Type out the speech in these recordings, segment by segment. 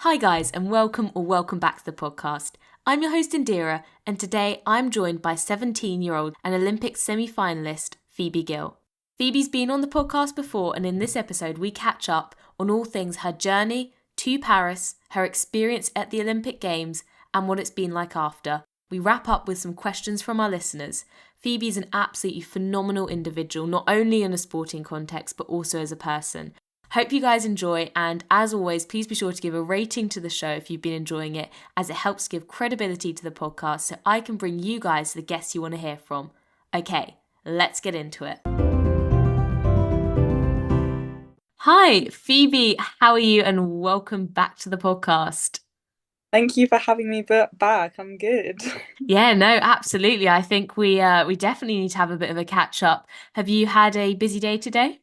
Hi guys, and welcome back to the podcast. I'm your host Indira, and today I'm joined by 17-year-old and Olympic semi-finalist Phoebe Gill. Phoebe's been on the podcast before, and in this episode we catch up on all things her journey to Paris, her experience at the Olympic Games, and what it's been like after. We wrap up with some questions from our listeners. Phoebe's an absolutely phenomenal individual, not only in a sporting context, but also as a person. Hope you guys enjoy, and as always, please be sure to give a rating to the show if you've been enjoying it, as it helps give credibility to the podcast so I can bring you guys the guests you want to hear from. Okay, let's get into it. Hi, Phoebe, how are you? And welcome back to the podcast. Thank you for having me back. I'm good. Yeah, no, absolutely. I think we definitely need to have a bit of a catch up. Have you had a busy day today?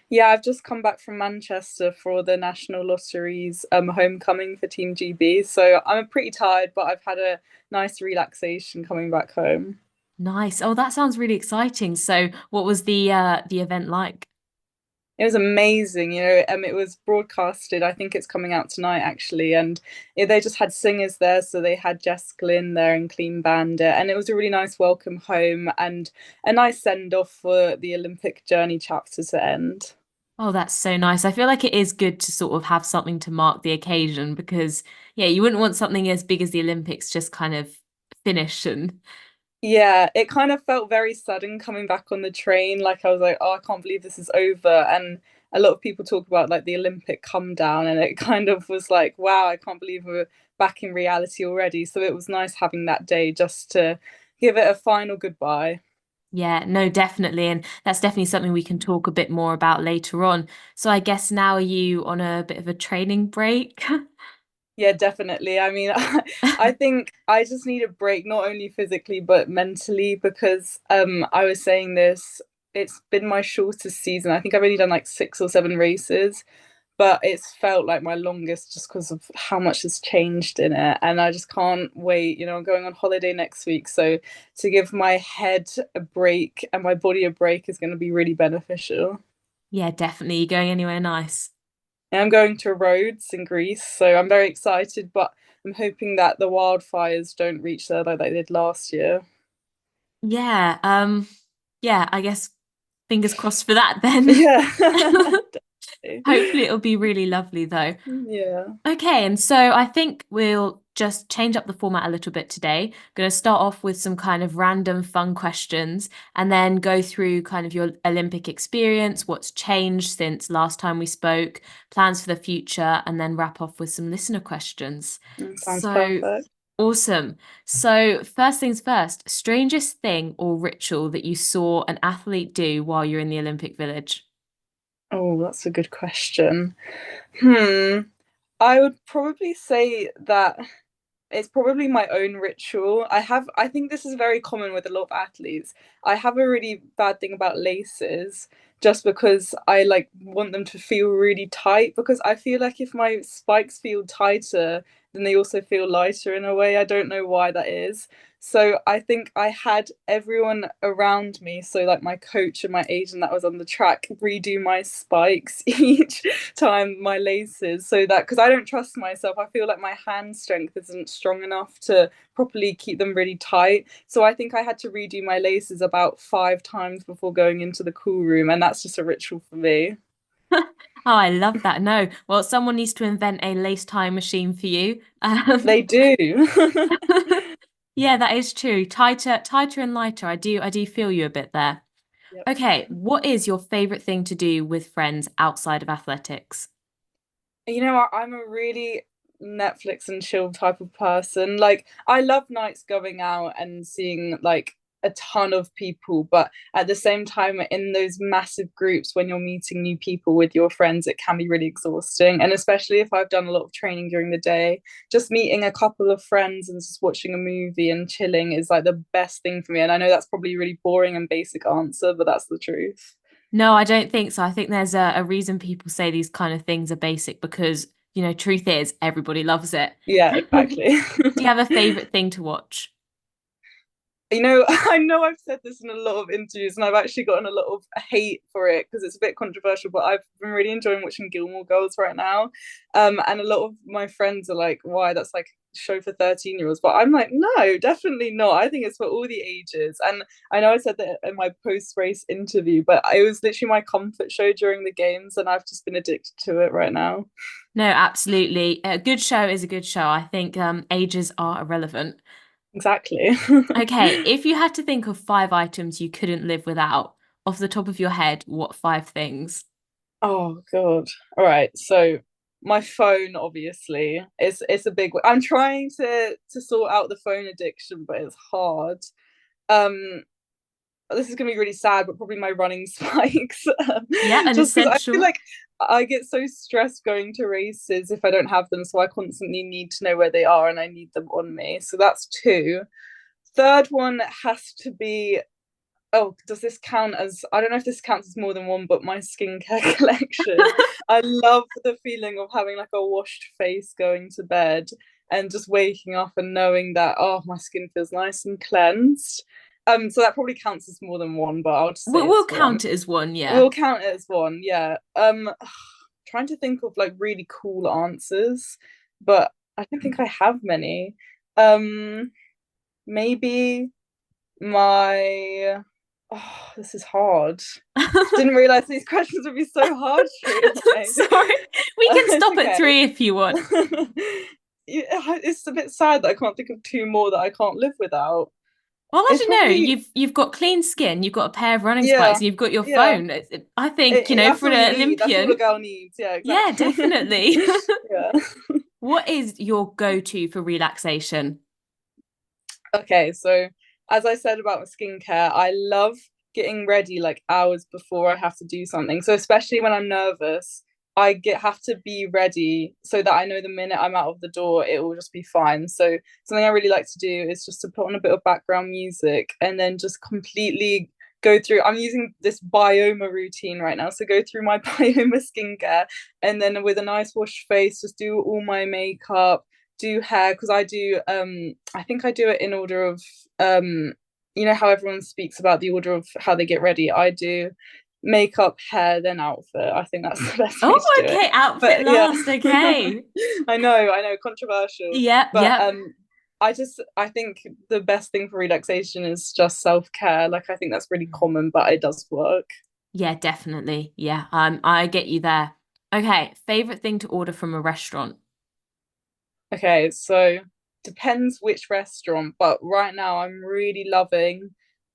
Yeah, I've just come back from Manchester for the National Lottery's homecoming for Team GB. So I'm pretty tired, but I've had a nice relaxation coming back home. Nice. Oh, that sounds really exciting. So, what was the event like? It was amazing, it was broadcasted. I think it's coming out tonight actually, and they just had singers there. So they had Jess Glynn there and Clean Bandit, and it was a really nice welcome home and a nice send off for the Olympic journey chapter to end. Oh, that's so nice. I feel like it is good to sort of have something to mark the occasion because, yeah, you wouldn't want something as big as the Olympics just kind of finish and Yeah, it kind of felt very sudden coming back on the train. Like I was like, oh, I can't believe this is over. And a lot of people talk about like the Olympic come down, and it kind of was like, wow, I can't believe we're back in reality already. So it was nice having that day just to give it a final goodbye. yeah, no, definitely. And that's definitely something we can talk a bit more about later on. So I guess now are you on a bit of a training break? Yeah, definitely. I mean, I think I just need a break, not only physically but mentally, because I was saying this, it's been my shortest season. I think I've only done like 6 or 7 races, but it's felt like my longest just because of how much has changed in it. And I just can't wait. I'm going on holiday next week. So to give my head a break and my body a break is going to be really beneficial. Yeah, definitely. You going anywhere nice? And I'm going to Rhodes in Greece. So I'm very excited, but I'm hoping that the wildfires don't reach there like they did last year. Yeah, yeah, I guess fingers crossed for that then. Yeah. Hopefully it'll be really lovely though. Yeah. Okay, and so I think we'll just change up the format a little bit today. Going to start off with some kind of random fun questions and then go through kind of your Olympic experience, what's changed since last time we spoke, plans for the future, and then wrap off with some listener questions. Sounds So perfect. awesome. So first things first, strangest thing or ritual that you saw an athlete do while you're in the Olympic Village? Oh, that's a good question. Hmm. I would probably say that it's probably my own ritual. I think this is very common with a lot of athletes. I have a really bad thing about laces just because I like want them to feel really tight because I feel like if my spikes feel tighter, then they also feel lighter in a way. I don't know why that is. So I think I had everyone around me, so like my coach and my agent that was on the track, redo my spikes each time, my laces, so that because I don't trust myself, I feel like my hand strength isn't strong enough to properly keep them really tight. So I think I had to redo my laces about 5 times before going into the cool room, and that's just a ritual for me. Oh, I love that. No, well, someone needs to invent a lace tie machine for you. They do. Yeah, that is true. Tighter and lighter. I do feel you a bit there. Yep. Okay, what is your favorite thing to do with friends outside of athletics? I'm a really Netflix and chill type of person. Like, I love nights going out and seeing like a ton of people, but at the same time, in those massive groups, when you're meeting new people with your friends, it can be really exhausting. And especially if I've done a lot of training during the day, just meeting a couple of friends and just watching a movie and chilling is like the best thing for me. And I know that's probably a really boring and basic answer, but that's the truth. No, I don't think so. I think there's a reason people say these kind of things are basic because, truth is everybody loves it. Yeah, exactly. Do you have a favorite thing to watch? I know I've said this in a lot of interviews, and I've actually gotten a lot of hate for it because it's a bit controversial. But I've been really enjoying watching Gilmore Girls right now, and a lot of my friends are like, "Why? That's like a show for 13-year-olds." But I'm like, no, definitely not. I think it's for all the ages. And I know I said that in my post-race interview, but it was literally my comfort show during the games, and I've just been addicted to it right now. No, absolutely. A good show is a good show. I think ages are irrelevant. Exactly. Okay, if you had to think of 5 items you couldn't live without, off the top of your head, what 5 things? Oh God. All right. So my phone, obviously, it's a big one. I'm trying to sort out the phone addiction, but it's hard. Um, this is gonna be really sad, but probably my running spikes. Yeah, an Just because I feel essential. like I get so stressed going to races if I don't have them, so I constantly need to know where they are and I need them on me. So that's two. Third one has to be, oh, does this count as, I don't know if this counts as more than one, but my skincare collection. I love the feeling of having like a washed face going to bed and just waking up and knowing that, oh, my skin feels nice and cleansed. So that probably counts as more than one, but I'll just say We'll it's one. count it as one, yeah. We'll count it as one, yeah. Trying to think of like really cool answers, but I don't think I have many. Um, maybe my, oh, this is hard. Didn't realize these questions would be so hard straight away. Sorry. We can It's stop at okay. 3 if you want. It's a bit sad that I can't think of two more that I can't live without. Well, I It's don't know. probably, You've got clean skin, you've got a pair of running spikes, yeah, and you've got your yeah. phone. I think, That's for all you an need. That's all a Olympian, girl needs. Yeah, yeah, exactly. definitely. Yeah. What is your go-to for relaxation? Okay, so as I said about my skincare, I love getting ready like hours before I have to do something. So especially when I'm nervous, I have to be ready so that I know the minute I'm out of the door, it will just be fine. So something I really like to do is just to put on a bit of background music and then just completely go through. I'm using this bioma routine right now. So go through my bioma skincare and then with a nice wash face, just do all my makeup, do hair because I think I do it in order of how everyone speaks about the order of how they get ready. I do makeup, hair, then outfit. I think that's the best way Oh, to do it. okay, outfit But yeah. last. Okay. I know, controversial. Yep, But yep. I think the best thing for relaxation is just self-care. Like I think that's really common, but it does work. Yeah, definitely. Yeah, I get you there. Okay, favorite thing to order from a restaurant. Okay, so depends which restaurant, but right now I'm really loving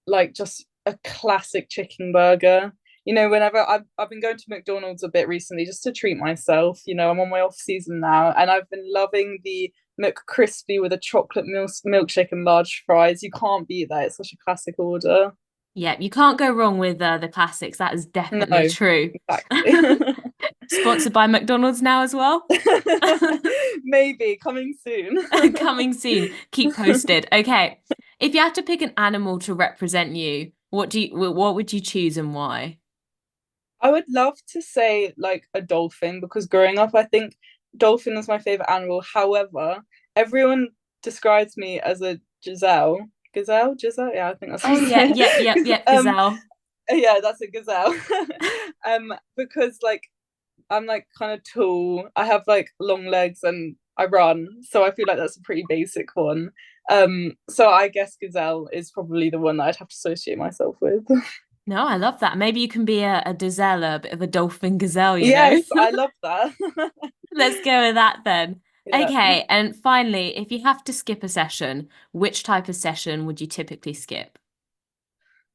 like just a classic chicken burger. Whenever I've been going to McDonald's a bit recently just to treat myself. I'm on my off season now, and I've been loving the McCrispy with a chocolate milkshake and large fries. You can't beat that. It's such a classic order. Yeah, you can't go wrong with the classics. That is definitely No, true. exactly. Sponsored by McDonald's now as well. Maybe coming soon. Coming soon. Keep posted. Okay. If you had to pick an animal to represent you, what would you choose and why? I would love to say like a dolphin because growing up, I think dolphin is my favorite animal. However, everyone describes me as a Giselle. Giselle. Yeah, I think that's how Oh you yeah, say yep, yep, it. yep, gazelle. Yeah, that's a gazelle. Because like I'm like kind of tall. I have like long legs and I run, so I feel like that's a pretty basic one. So I guess gazelle is probably the one that I'd have to associate myself with. No, I love that. Maybe you can be a gazelle, a bit of a dolphin gazelle, you know? Yes, I love that. Let's go with that then. Yeah. Okay, and finally, if you have to skip a session, which type of session would you typically skip?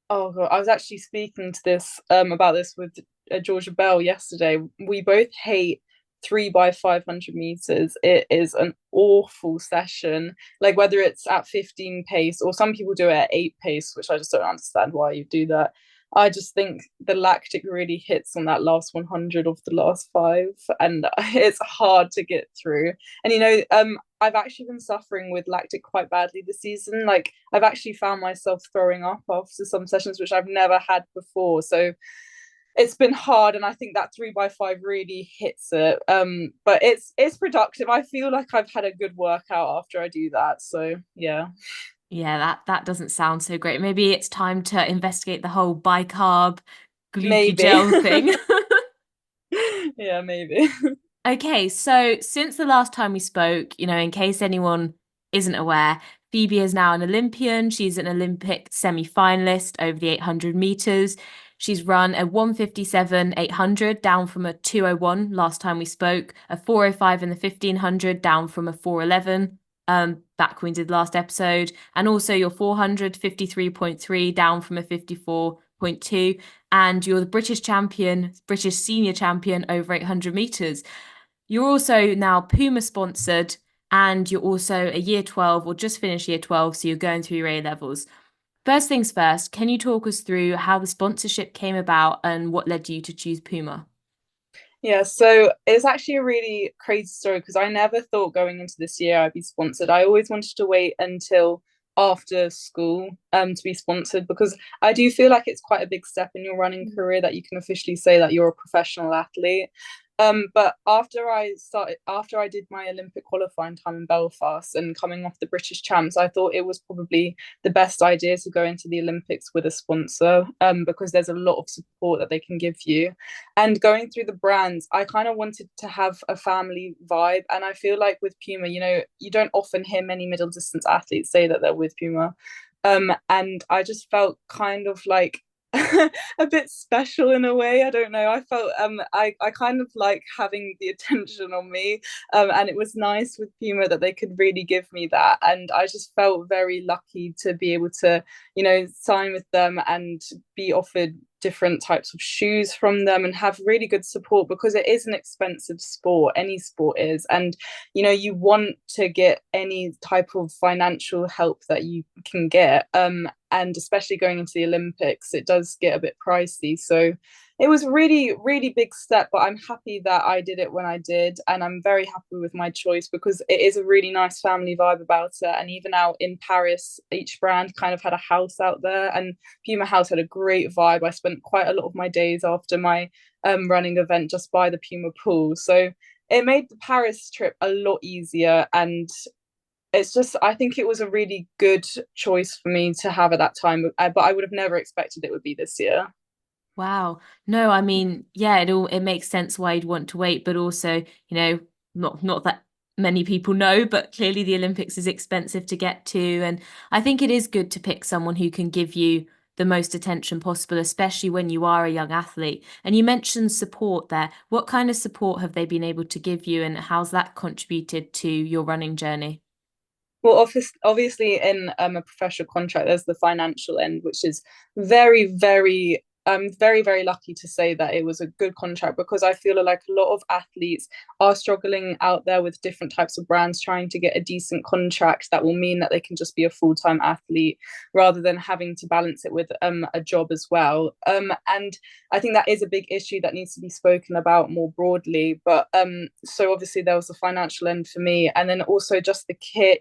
Oh God, I was actually speaking to this about this with Georgia Bell yesterday. We both hate 3 by 500 meters. It is an awful session. Like whether it's at 15 pace or some people do it at 8 pace, which I just don't understand why you do that. I just think the lactic really hits on that last 100 of the last five, and it's hard to get through. And I've actually been suffering with lactic quite badly this season. Like I've actually found myself throwing up after some sessions, which I've never had before. So it's been hard, and I think that 3 by 5 really hits it. But it's productive. I feel like I've had a good workout after I do that. So yeah. Yeah, that doesn't sound so great. Maybe it's time to investigate the whole bicarb Maybe. glucogel thing. Yeah, maybe. Okay, so since the last time we spoke, in case anyone isn't aware, Phoebe is now an Olympian. She's an Olympic semi-finalist over the 800 meters. She's run a 1:57 800 down from a 2:01 last time we spoke, a 4:05 in the 1500 down from a 4:11 back when we did last episode, and also your 400 53.3 down from a 54.2, and you're the British champion, British senior champion over 800 meters. You're also now Puma sponsored, and you're also a year 12 or just finished year 12, so you're going through your A levels. First things first, can you talk us through how the sponsorship came about and what led you to choose Puma? Yeah, so it's actually a really crazy story because I never thought going into this year I'd be sponsored. I always wanted to wait until after school to be sponsored, because I do feel like it's quite a big step in your running career that you can officially say that you're a professional athlete. But after I did my Olympic qualifying time in Belfast and coming off the British champs, I thought it was probably the best idea to go into the Olympics with a sponsor, because there's a lot of support that they can give you. And going through the brands, I kind of wanted to have a family vibe. And I feel like with Puma, you don't often hear many middle distance athletes say that they're with Puma. And I just felt kind of like a bit special in a way. I don't know. I felt I kind of like having the attention on me. And it was nice with Puma that they could really give me that. And I just felt very lucky to be able to, sign with them and be offered different types of shoes from them and have really good support, because it is an expensive sport. Any sport is. And you want to get any type of financial help that you can get, and especially going into the Olympics, it does get a bit pricey. So it was a really, really big step, but I'm happy that I did it when I did. And I'm very happy with my choice because it is a really nice family vibe about it. And even out in Paris, each brand kind of had a house out there, and Puma House had a great vibe. I spent quite a lot of my days after my running event just by the Puma pool. So it made the Paris trip a lot easier. And it's just, I think it was a really good choice for me to have at that time, but I would have never expected it would be this year. Wow. No, I mean, yeah, it makes sense why you'd want to wait, but also, not that many people know, but clearly the Olympics is expensive to get to. And I think it is good to pick someone who can give you the most attention possible, especially when you are a young athlete. And you mentioned support there. What kind of support have they been able to give you, and how's that contributed to your running journey? Well, obviously, in a professional contract, there's the financial end, which is very, very. I'm very, very lucky to say that it was a good contract, because I feel like a lot of athletes are struggling out there with different types of brands trying to get a decent contract that will mean that they can just be a full-time athlete rather than having to balance it with a job as well. And I think that is a big issue that needs to be spoken about more broadly. But so obviously there was the financial end for me, and then also just the kit.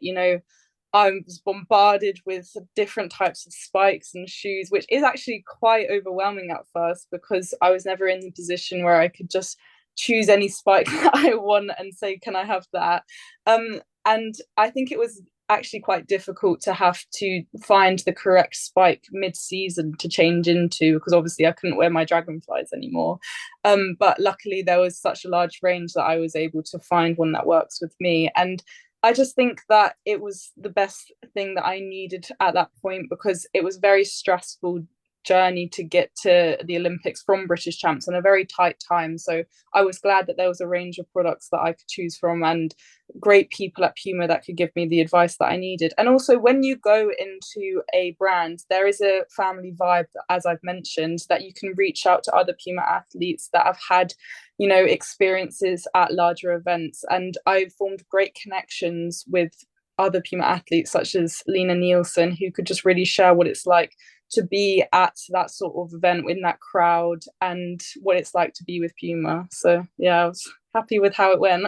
I was bombarded with different types of spikes and shoes, which is actually quite overwhelming at first, because I was never in the position where I could just choose any spike that I want and say, can I have that? And I think it was actually quite difficult to have to find the correct spike mid-season to change into, because obviously I couldn't wear my dragonflies anymore. But luckily there was such a large range that I was able to find one that works with me. And I just think that it was the best thing that I needed at that point, because it was very stressful journey to get to the Olympics from British champs in a very tight time. So I was glad that there was a range of products that I could choose from, and great people at Puma that could give me the advice that I needed. And also, when you go into a brand, there is a family vibe, as I've mentioned, that you can reach out to other Puma athletes that have had experiences at larger events. And I formed great connections with other Puma athletes such as Lena Nielsen, who could just really share what it's like to be at that sort of event in that crowd and what it's like to be with Puma. So yeah, I was happy with how it went.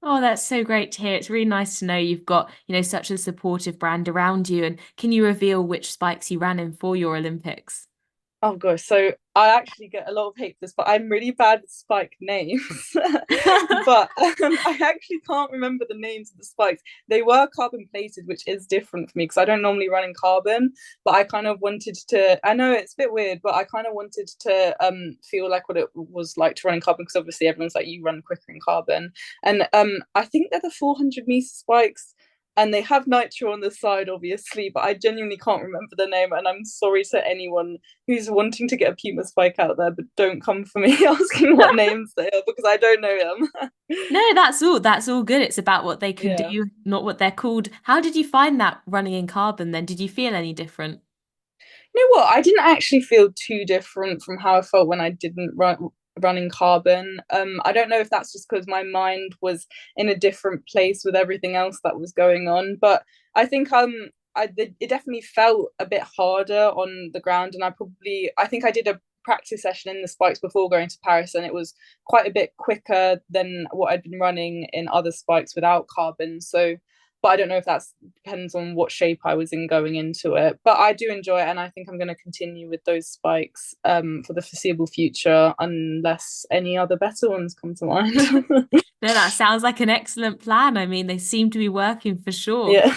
Oh, that's so great to hear. It's really nice to know you've got, such a supportive brand around you. And can you reveal which spikes you ran in for your Olympics? Oh gosh, so I actually get a lot of hate for this, but I'm really bad with spike names. But I actually can't remember the names of the spikes. They were carbon plated, which is different for me because I don't normally run in carbon. But I kind of wanted to. I know it's a bit weird, but I kind of wanted to feel like what it was like to run in carbon because obviously everyone's like you run quicker in carbon, and I think they're the 400-meter spikes and they have nitro on the side, obviously, but I genuinely can't remember the name. And I'm sorry to anyone who's wanting to get a Puma spike out there, but don't come for me asking what names they are because I don't know them. No, that's all good. It's about what they can Yeah. do, not what they're called. How did you find that running in carbon then? Did you feel any different? You know what? I didn't actually feel too different from how I felt when I didn't run in carbon. I don't know if that's just because my mind was in a different place with everything else that was going on, but I think it definitely felt a bit harder on the ground, and I think I did a practice session in the spikes before going to Paris, and it was quite a bit quicker than what I'd been running in other spikes without carbon. So but I don't know if that depends on what shape I was in going into it. But I do enjoy it, and I think I'm going to continue with those spikes for the foreseeable future, unless any other better ones come to mind. No, that sounds like an excellent plan. I mean, they seem to be working for sure. Yeah.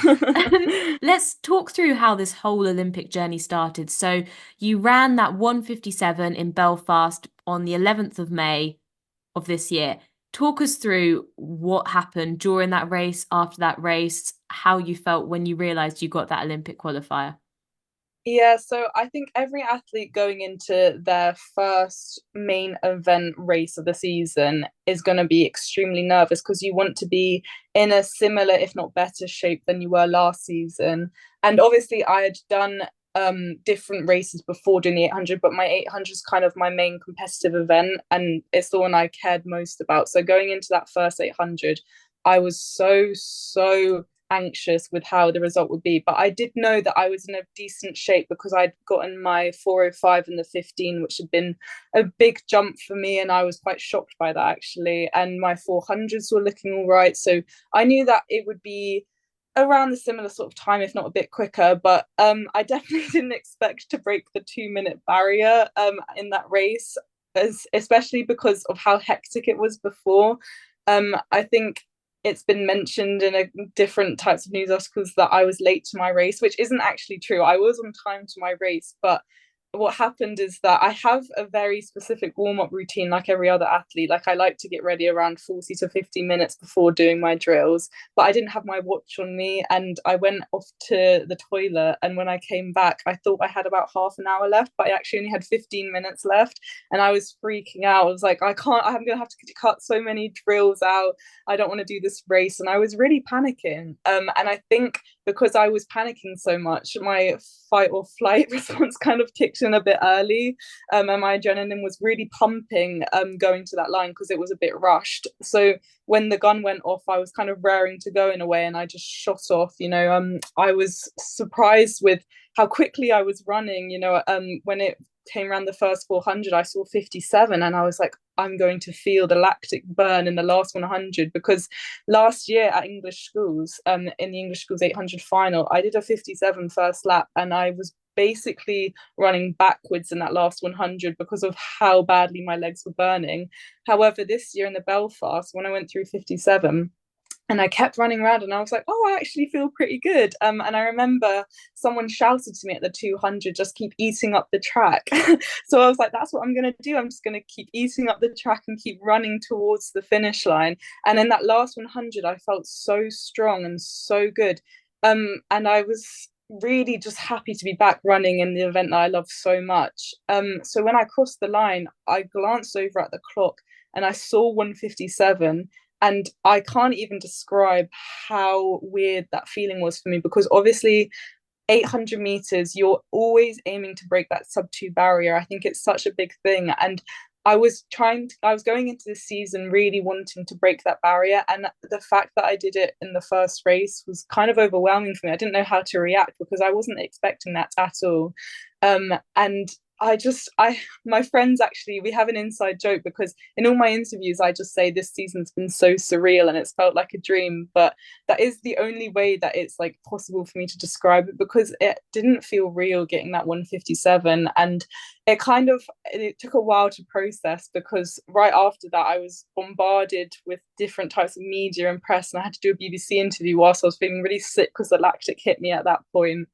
Let's talk through how this whole Olympic journey started. So, you ran that 1:57 in Belfast on the 11th of May of this year. Talk us through what happened during that race, after that race, how you felt when you realized you got that Olympic qualifier. Yeah, so I think every athlete going into their first main event race of the season is going to be extremely nervous because you want to be in a similar, if not better, shape than you were last season. And obviously, I had done different races before doing the 800, but my 800 is kind of my main competitive event and it's the one I cared most about. So going into that first 800, I was so anxious with how the result would be. But I did know that I was in a decent shape because I'd gotten my 405 and the 15, which had been a big jump for me. And I was quite shocked by that actually. And my 400s were looking all right. So I knew that it would be around the similar sort of time, if not a bit quicker. But I definitely didn't expect to break the 2-minute barrier in that race, especially because of how hectic it was before. I think it's been mentioned in different types of news articles that I was late to my race, which isn't actually true. I was on time to my race, but what happened is that I have a very specific warm-up routine like every other athlete. Like I like to get ready around 40 to 50 minutes before doing my drills, but I didn't have my watch on me and I went off to the toilet, and when I came back I thought I had about half an hour left, but I actually only had 15 minutes left, and I was freaking out. I was like, I'm gonna have to cut so many drills out. I don't want to do this race, and I was really panicking. And I think because I was panicking so much, my fight or flight response kind of kicked in a bit early, and my adrenaline was really pumping going to that line because it was a bit rushed. So when the gun went off, I was kind of raring to go in a way, and I just shot off. I was surprised with how quickly I was running. When it came around the first 400, I saw 57, and I was like, I'm going to feel the lactic burn in the last 100 because last year at English schools, in the English schools 800 final, I did a 57 first lap, and I was basically running backwards in that last 100 because of how badly my legs were burning. However, this year in the Belfast, when I went through 57, and I kept running around and I was like, oh, I actually feel pretty good. And I remember someone shouted to me at the 200, just keep eating up the track. So I was like, that's what I'm going to do. I'm just going to keep eating up the track and keep running towards the finish line. And in that last 100, I felt so strong and so good. And I was really just happy to be back running in the event that I love so much. So when I crossed the line, I glanced over at the clock and I saw 157, and I can't even describe how weird that feeling was for me because obviously 800 meters, you're always aiming to break that sub 2 barrier. I think it's such a big thing. And I was going into the season really wanting to break that barrier. And the fact that I did it in the first race was kind of overwhelming for me. I didn't know how to react because I wasn't expecting that at all. And my friends actually, we have an inside joke because in all my interviews, I just say this season's been so surreal and it's felt like a dream. But that is the only way that it's like possible for me to describe it because it didn't feel real getting that 157. And it took a while to process because right after that, I was bombarded with different types of media and press, and I had to do a BBC interview whilst I was feeling really sick because the lactic hit me at that point.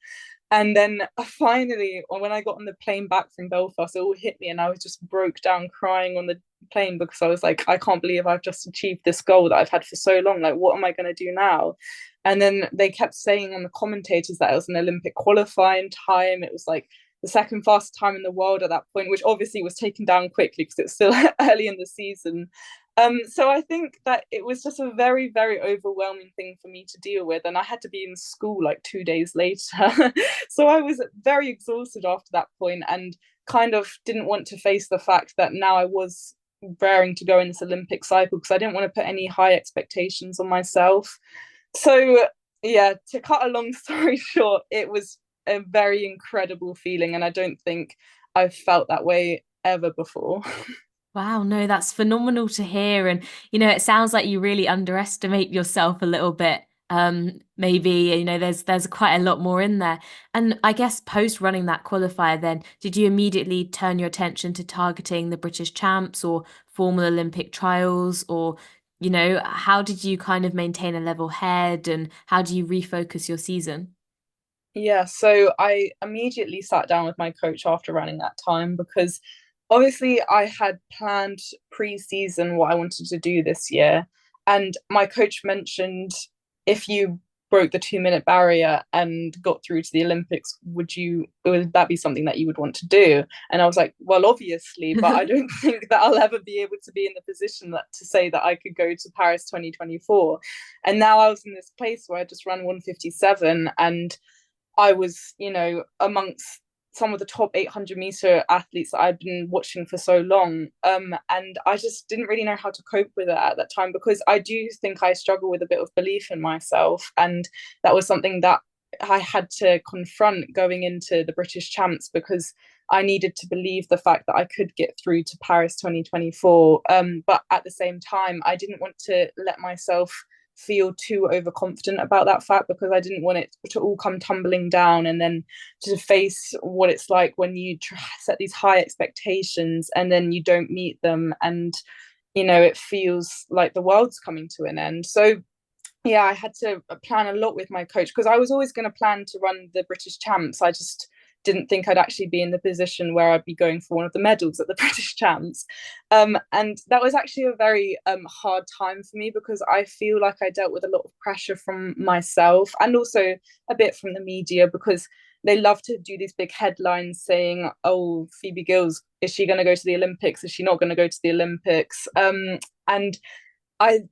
And then finally, when I got on the plane back from Belfast, it all hit me, and I was just broke down crying on the plane because I was like, I can't believe I've just achieved this goal that I've had for so long. Like, what am I going to do now? And then they kept saying on the commentators that it was an Olympic qualifying time. It was like the second fastest time in the world at that point, which obviously was taken down quickly because it was still early in the season. So I think that it was just a very, very overwhelming thing for me to deal with. And I had to be in school like 2 days later. So I was very exhausted after that point and kind of didn't want to face the fact that now I was raring to go in this Olympic cycle because I didn't want to put any high expectations on myself. So yeah, to cut a long story short, it was a very incredible feeling. And I don't think I've felt that way ever before. Wow, no, that's phenomenal to hear. And, it sounds like you really underestimate yourself a little bit. Maybe, there's quite a lot more in there. And I guess post running that qualifier then, did you immediately turn your attention to targeting the British champs or formal Olympic trials? Or, how did you kind of maintain a level head and how do you refocus your season? Yeah, so I immediately sat down with my coach after running that time because obviously I had planned pre-season what I wanted to do this year. And my coach mentioned if you broke the 2 minute barrier and got through to the Olympics, would that be something that you would want to do? And I was like, well, obviously, but I don't think that I'll ever be able to be in the position to say that I could go to Paris 2024. And now I was in this place where I just ran 157 and I was, amongst some of the top 800-meter athletes that I'd been watching for so long. And I just didn't really know how to cope with it at that time because I do think I struggle with a bit of belief in myself. And that was something that I had to confront going into the British champs because I needed to believe the fact that I could get through to Paris 2024. But at the same time, I didn't want to let myself feel too overconfident about that fact because I didn't want it to all come tumbling down and then to face what it's like when you set these high expectations and then you don't meet them and it feels like the world's coming to an end. So yeah, I had to plan a lot with my coach because I was always going to plan to run the British champs. I just didn't think I'd actually be in the position where I'd be going for one of the medals at the British champs. And that was actually a very hard time for me because I feel like I dealt with a lot of pressure from myself and also a bit from the media because they love to do these big headlines saying, oh, Phoebe Gills, is she going to go to the Olympics? Is she not going to go to the Olympics? And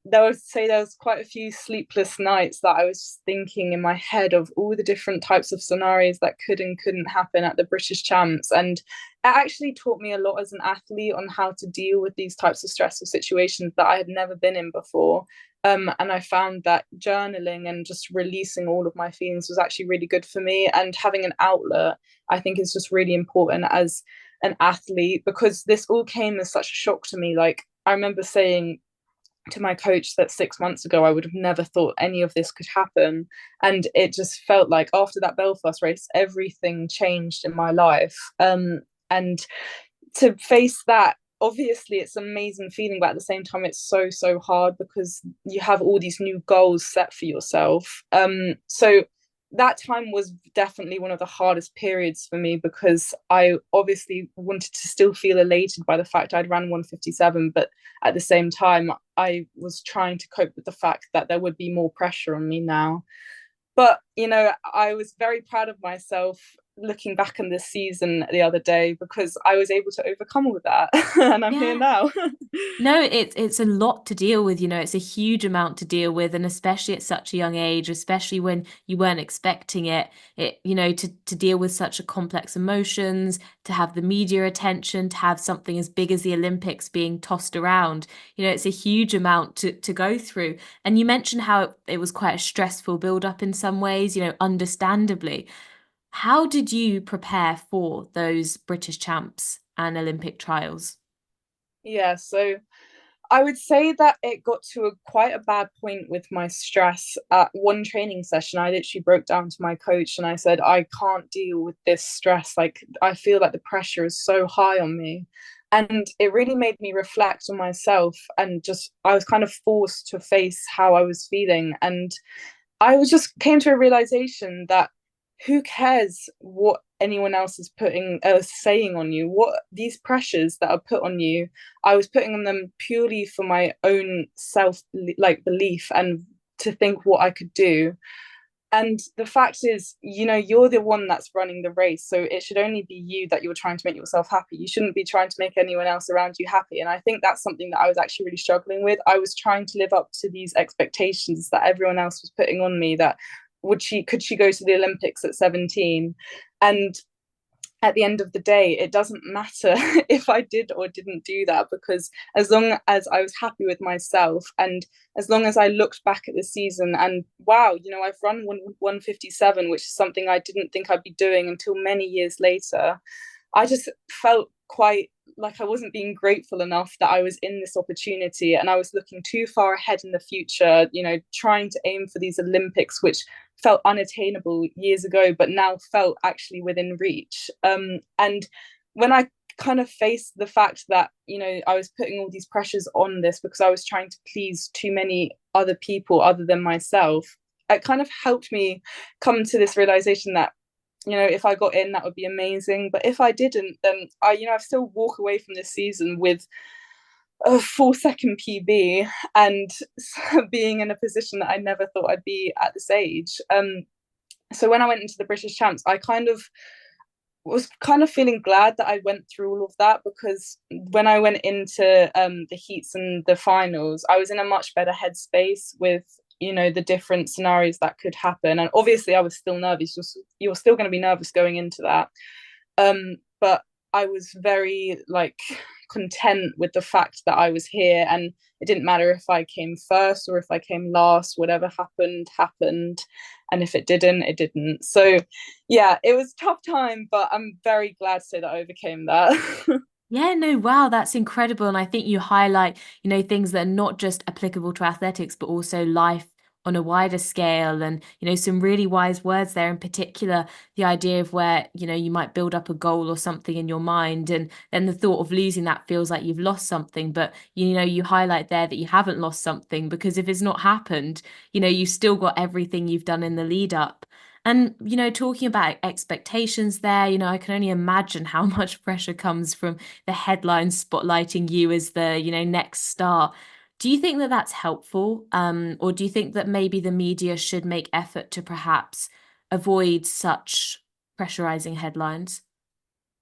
there was quite a few sleepless nights that I was thinking in my head of all the different types of scenarios that could and couldn't happen at the British champs. And it actually taught me a lot as an athlete on how to deal with these types of stressful situations that I had never been in before. And I found that journaling and just releasing all of my feelings was actually really good for me. And having an outlet, I think, is just really important as an athlete because this all came as such a shock to me. Like, I remember saying to my coach that 6 months ago I would have never thought any of this could happen, and it just felt like after that Belfast race everything changed in my life. And to face that, obviously it's an amazing feeling, but at the same time it's so hard because you have all these new goals set for yourself. So that time was definitely one of the hardest periods for me because I obviously wanted to still feel elated by the fact I'd ran 157, but at the same time I was trying to cope with the fact that there would be more pressure on me now. But I was very proud of myself looking back on this season the other day because I was able to overcome all of that and I'm here Yeah. now. No, it's a lot to deal with, it's a huge amount to deal with, and especially at such a young age, especially when you weren't expecting it, to deal with such a complex emotions, to have the media attention, to have something as big as the Olympics being tossed around, it's a huge amount to go through. And you mentioned how it was quite a stressful build up in some ways, understandably. How did you prepare for those British champs and Olympic trials? Yeah, so I would say that it got to quite a bad point with my stress. At one training session, I literally broke down to my coach and I said, I can't deal with this stress. Like, I feel like the pressure is so high on me. And it really made me reflect on myself, and just, I was kind of forced to face how I was feeling. And I was just came to a realization that who cares what anyone else is putting saying on you, what these pressures that are put on you, I was putting on them purely for my own self like belief and to think what I could do. And the fact is, you're the one that's running the race, so it should only be you that you're trying to make yourself happy. You shouldn't be trying to make anyone else around you happy. And I think that's something that I was actually really struggling with. I was trying to live up to these expectations that everyone else was putting on me, that could she go to the Olympics at 17? And at the end of the day, it doesn't matter if I did or didn't do that, because as long as I was happy with myself, and as long as I looked back at the season and wow, I've run 157, which is something I didn't think I'd be doing until many years later. I just felt quite like I wasn't being grateful enough that I was in this opportunity, and I was looking too far ahead in the future, trying to aim for these Olympics, which felt unattainable years ago, but now felt actually within reach. And when I kind of faced the fact that, I was putting all these pressures on this because I was trying to please too many other people other than myself, it kind of helped me come to this realization that if I got in, that would be amazing. But if I didn't, then I still walk away from this season with a 4-second PB and being in a position that I never thought I'd be at this age. So when I went into the British champs, I was feeling glad that I went through all of that, because when I went into the heats and the finals, I was in a much better headspace with the different scenarios that could happen. And obviously I was still nervous. You're still going to be nervous going into that, but I was very content with the fact that I was here, and it didn't matter if I came first or if I came last. Whatever happened, and if it didn't, it didn't. So yeah, it was a tough time, but I'm very glad to say that I overcame that. Yeah, no, wow, that's incredible. And I think you highlight, things that are not just applicable to athletics, but also life on a wider scale. And, some really wise words there, in particular, the idea of where, you might build up a goal or something in your mind. And then the thought of losing that feels like you've lost something. But, you highlight there that you haven't lost something, because if it's not happened, you've still got everything you've done in the lead up. And, talking about expectations there, I can only imagine how much pressure comes from the headlines spotlighting you as the, next star. Do you think that that's helpful? Or do you think that maybe the media should make effort to perhaps avoid such pressurizing headlines?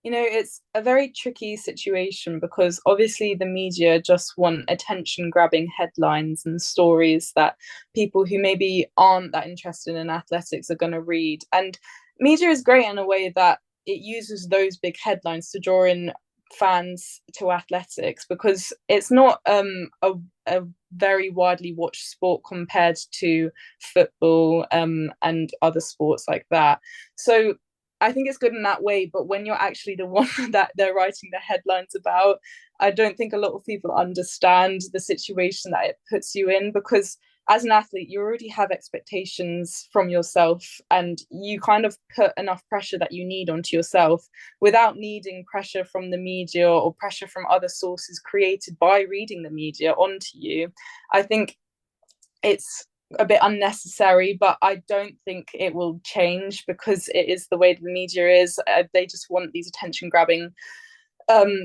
It's a very tricky situation, because obviously the media just want attention grabbing headlines and stories that people who maybe aren't that interested in athletics are going to read. And media is great in a way that it uses those big headlines to draw in fans to athletics, because it's not a very widely watched sport compared to football and other sports like that. So I think it's good in that way, but when you're actually the one that they're writing the headlines about, I don't think a lot of people understand the situation that it puts you in, because as an athlete, you already have expectations from yourself, and you kind of put enough pressure that you need onto yourself without needing pressure from the media or pressure from other sources created by reading the media onto you. I think it's a bit unnecessary, but I don't think it will change, because it is the way the media is. They just want these attention grabbing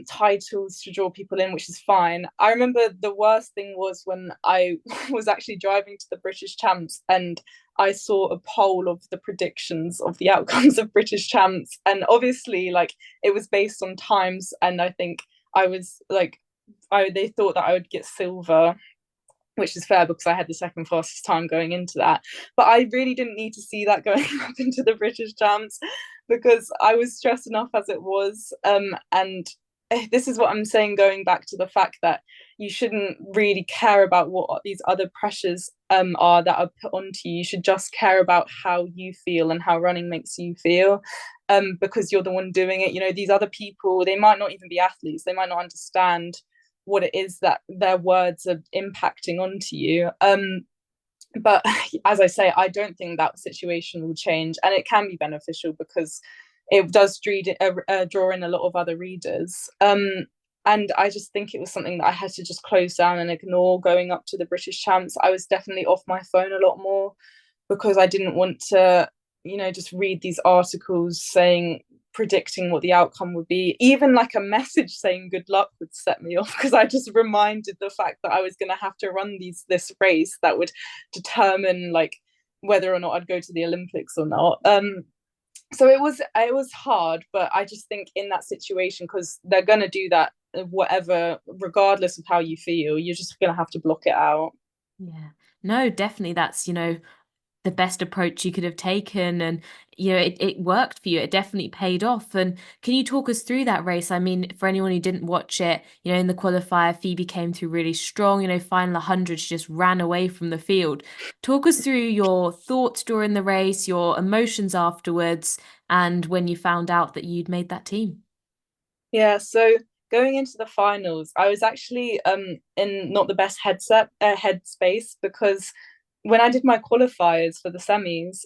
titles to draw people in, which is fine. I remember the worst thing was when I was actually driving to the British champs, and I saw a poll of the predictions of the outcomes of British champs, and obviously it was based on times, and I think I was they thought that I would get silver, which is fair because I had the second fastest time going into that. But I really didn't need to see that going up into the British champs, because I was stressed enough as it was. And this is what I'm saying, going back to the fact that you shouldn't really care about what these other pressures are that are put onto you. You should just care about how you feel and how running makes you feel, because you're the one doing it. You know, these other people, they might not even be athletes, they might not understand what it is that their words are impacting onto you. But as I say, I don't think that situation will change, and it can be beneficial because it does draw in a lot of other readers. And I just think it was something that I had to just close down and ignore going up to the British champs. I was definitely off my phone a lot more because I didn't want to, just read these articles saying, predicting what the outcome would be. Even like a message saying good luck would set me off, because I just reminded the fact that I was going to have to run this race that would determine like whether or not I'd go to the Olympics or not. So it was hard, but I just think in that situation, because they're going to do that whatever, regardless of how you feel, you're just going to have to block it out. Yeah. No, definitely that's, the best approach you could have taken, and it worked for you. It definitely paid off. And can you talk us through that race? I mean, for anyone who didn't watch it, in the qualifier, Phoebe came through really strong. Final 100, she just ran away from the field. Talk us through your thoughts during the race, your emotions afterwards, and when you found out that you'd made that team. Yeah, so going into the finals, I was actually in not the best headspace, because when I did my qualifiers for the semis,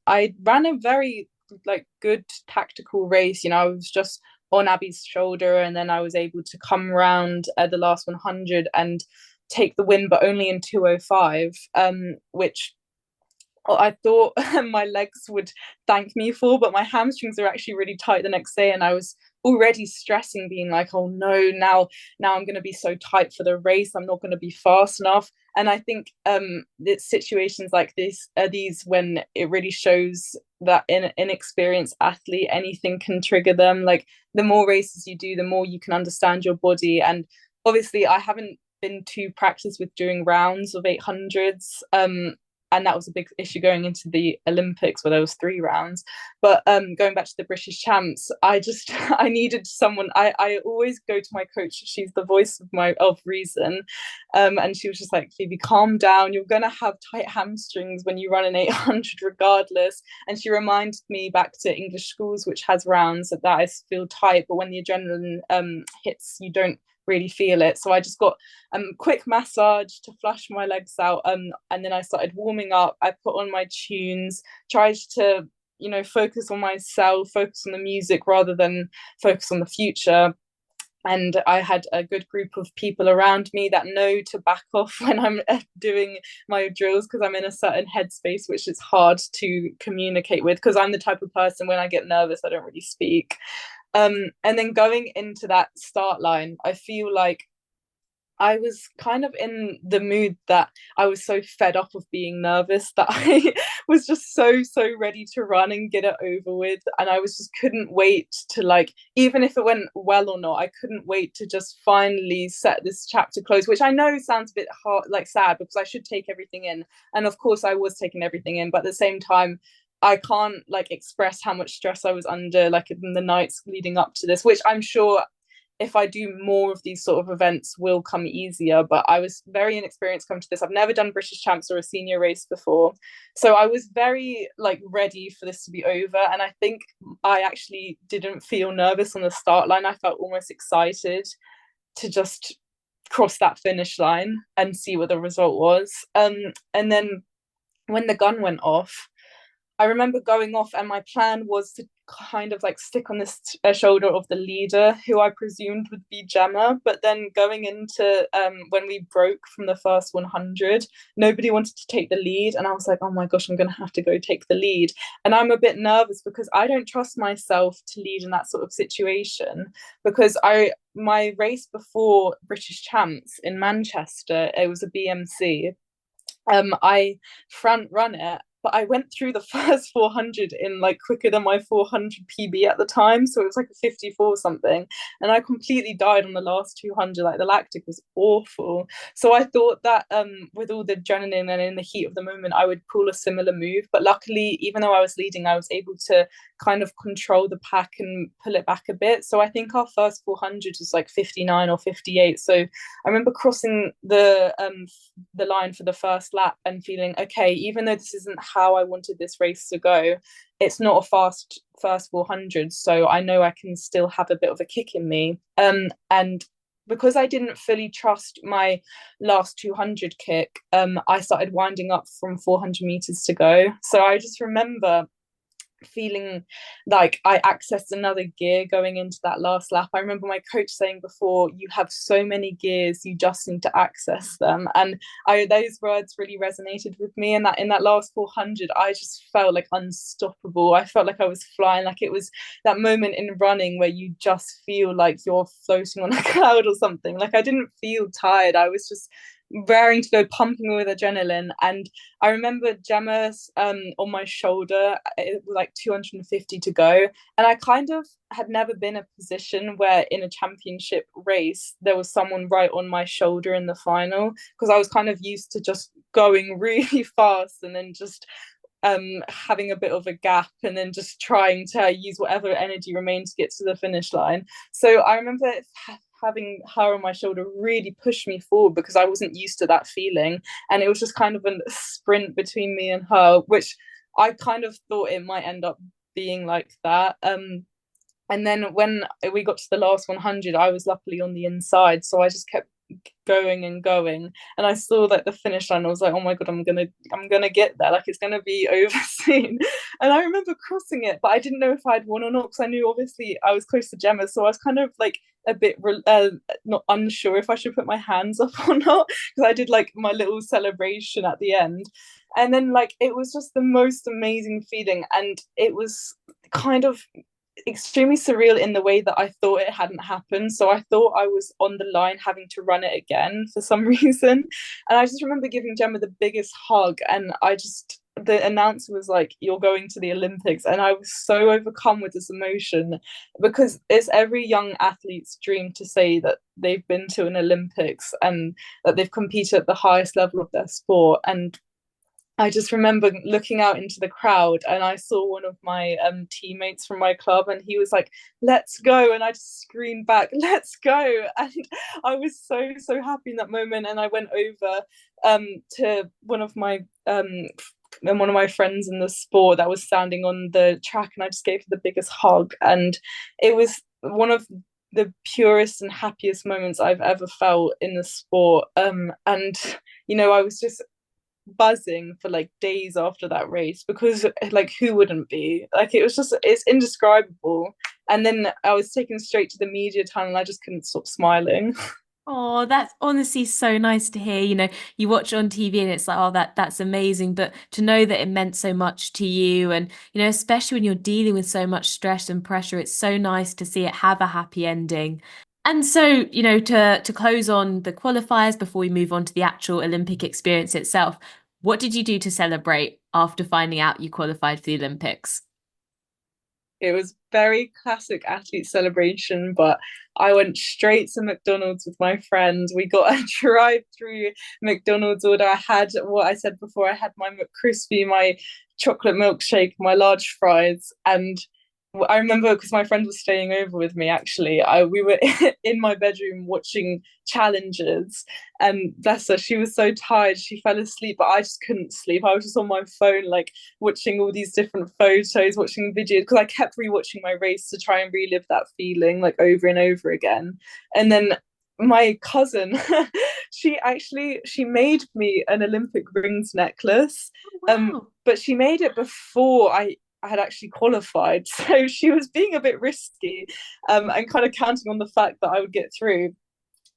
I ran a very like good tactical race. I was just on Abby's shoulder, and then I was able to come round at the last 100 and take the win, but only in 2:05, which I thought my legs would thank me for, but my hamstrings are actually really tight the next day, and I was already stressing, being like, oh no, now I'm going to be so tight for the race, I'm not going to be fast enough. And I think it's situations like this are these when it really shows that in an inexperienced athlete, anything can trigger them. Like, the more races you do, the more you can understand your body. And obviously I haven't been too practiced with doing rounds of 800s, and that was a big issue going into the Olympics, where there was 3 rounds. But going back to the British champs, I needed someone. I always go to my coach. She's the voice of reason, and she was just like, Phoebe, calm down. You're gonna have tight hamstrings when you run an 800, regardless. And she reminded me back to English schools, which has rounds that I feel tight, but when the adrenaline hits, you don't really feel it. So I just got quick massage to flush my legs out, and then I started warming up. I put on my tunes, tried to focus on myself, focus on the music rather than focus on the future. And I had a good group of people around me that know to back off when I'm doing my drills, because I'm in a certain headspace, which is hard to communicate with, because I'm the type of person, when I get nervous, I don't really speak. And then going into that start line, I feel like I was kind of in the mood that I was so fed up of being nervous that I was just so ready to run and get it over with. And I was just couldn't wait to, like, even if it went well or not, I couldn't wait to just finally set this chapter close, which I know sounds a bit hard, like sad, because I should take everything in. And of course I was taking everything in, but at the same time, I can't like express how much stress I was under, like in the nights leading up to this, which I'm sure if I do more of these sort of events will come easier. But I was very inexperienced coming to this. I've never done British champs or a senior race before. So I was very like ready for this to be over. And I think I actually didn't feel nervous on the start line. I felt almost excited to just cross that finish line and see what the result was. And then when the gun went off, I remember going off, and my plan was to kind of like stick on this shoulder of the leader, who I presumed would be Gemma. But then going into when we broke from the first 100, nobody wanted to take the lead, and I was like, oh my gosh, I'm going to have to go take the lead. And I'm a bit nervous because I don't trust myself to lead in that sort of situation, because my race before British champs in Manchester, it was a BMC. I front run it, but I went through the first 400 in like quicker than my 400 PB at the time, so it was like a 54 something, and I completely died on the last 200. Like, the lactic was awful. So I thought that with all the adrenaline and in the heat of the moment, I would pull a similar move, but luckily, even though I was leading, I was able to kind of control the pack and pull it back a bit. So I think our first 400 was like 59 or 58. So I remember crossing the line for the first lap and feeling, okay, even though this isn't how I wanted this race to go, it's not a fast first 400, so I know I can still have a bit of a kick in me. And because I didn't fully trust my last 200 kick, I started winding up from 400 meters to go. So I just remember feeling like I accessed another gear going into that last lap. I remember my coach saying before, you have so many gears, you just need to access them. And those words really resonated with me. And that in that last 400, I just felt like unstoppable. I felt like I was flying, like it was that moment in running where you just feel like you're floating on a cloud or something. Like I didn't feel tired. I was just raring to go, pumping with adrenaline. And I remember Gemma's on my shoulder. It was like 250 to go, and I kind of had never been in a position where in a championship race there was someone right on my shoulder in the final, because I was kind of used to just going really fast and then just having a bit of a gap and then just trying to use whatever energy remained to get to the finish line. So I remember having her on my shoulder really pushed me forward, because I wasn't used to that feeling. And it was just kind of a sprint between me and her, which I kind of thought it might end up being like that. And then when we got to the last 100, I was luckily on the inside, so I just kept going and going, and I saw like the finish line. I was like, oh my god, I'm gonna get there, like it's gonna be over soon. And I remember crossing it, but I didn't know if I'd won or not, because I knew obviously I was close to Gemma, so I was kind of like a bit not unsure if I should put my hands up or not, because I did like my little celebration at the end. And then like it was just the most amazing feeling, and it was kind of extremely surreal in the way that I thought it hadn't happened. So I thought I was on the line having to run it again for some reason. And I just remember giving Gemma the biggest hug, and the announcer was like, you're going to the Olympics. And I was so overcome with this emotion, because it's every young athlete's dream to say that they've been to an Olympics and that they've competed at the highest level of their sport. And I just remember looking out into the crowd, and I saw one of my teammates from my club, and he was like, let's go. And I just screamed back, let's go. And I was so, so happy in that moment. And I went over to one of my friends in the sport that was standing on the track, and I just gave her the biggest hug. And it was one of the purest and happiest moments I've ever felt in the sport. And I was just buzzing for like days after that race, because like who wouldn't be? Like it's indescribable. And then I was taken straight to the media tunnel, and I just couldn't stop smiling. Oh, that's honestly so nice to hear. You watch it on TV and it's like, oh, that's amazing. But to know that it meant so much to you, and, especially when you're dealing with so much stress and pressure, it's so nice to see it have a happy ending. And so, to close on the qualifiers before we move on to the actual Olympic experience itself, what did you do to celebrate after finding out you qualified for the Olympics? It was very classic athlete celebration, but I went straight to McDonald's with my friends. We got a drive-through McDonald's order. I had what I said before. I had my McCrispy, my chocolate milkshake, my large fries, and I remember, because my friend was staying over with me, actually, we were in my bedroom watching challenges, and bless her, she was so tired, she fell asleep, but I just couldn't sleep. I was just on my phone, like watching all these different photos, watching videos, because I kept rewatching my race to try and relive that feeling like over and over again. And then my cousin, she made me an Olympic rings necklace. Oh, wow. But she made it before I had actually qualified. So she was being a bit risky, and kind of counting on the fact that I would get through.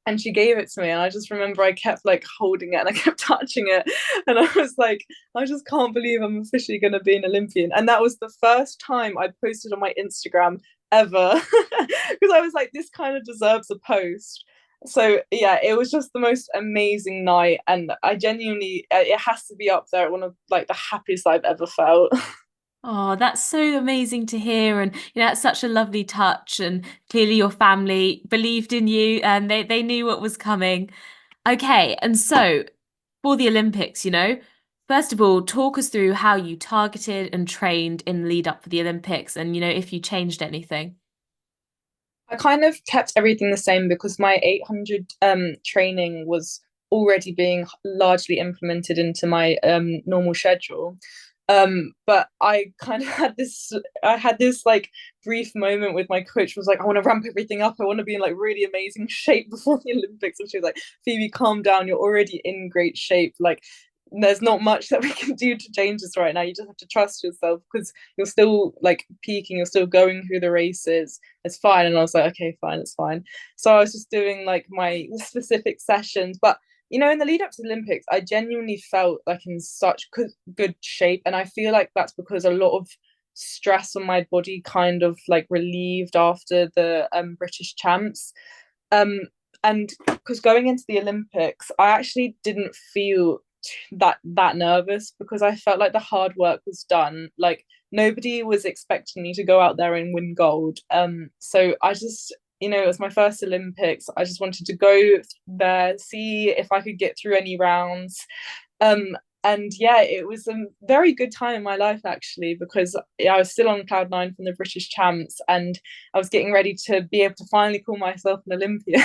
And she gave it to me, and I just remember I kept like holding it, and I kept touching it. And I was like, I just can't believe I'm officially going to be an Olympian. And that was the first time I posted on my Instagram ever, because I was like, this kind of deserves a post. So yeah, it was just the most amazing night, and I genuinely, it has to be up there, one of like the happiest I've ever felt. Oh, that's so amazing to hear. And, that's such a lovely touch. And clearly your family believed in you and they knew what was coming. Okay. And so for the Olympics, First of all, talk us through how you targeted and trained in the lead up for the Olympics and, if you changed anything. I kind of kept everything the same because my 800 training was already being largely implemented into my normal schedule. But I kind of had this like brief moment with my coach, was like, I want to ramp everything up. I want to be in like really amazing shape before the Olympics. And she was like, Phoebe, calm down. You're already in great shape. Like, there's not much that we can do to change this right now. You just have to trust yourself because you're still like peaking, you're still going through the races. It's fine. And I was like, okay, fine, it's fine. So I was just doing like my specific sessions. But in the lead up to the Olympics, I genuinely felt like in such good shape. And I feel like that's because a lot of stress on my body kind of like relieved after the British champs. And because going into the Olympics, I actually didn't feel that nervous because I felt like the hard work was done. Like nobody was expecting me to go out there and win gold. So I just, it was my first Olympics. I just wanted to go there, see if I could get through any rounds. And yeah, it was a very good time in my life actually, because I was still on cloud nine from the British champs, and I was getting ready to be able to finally call myself an Olympian.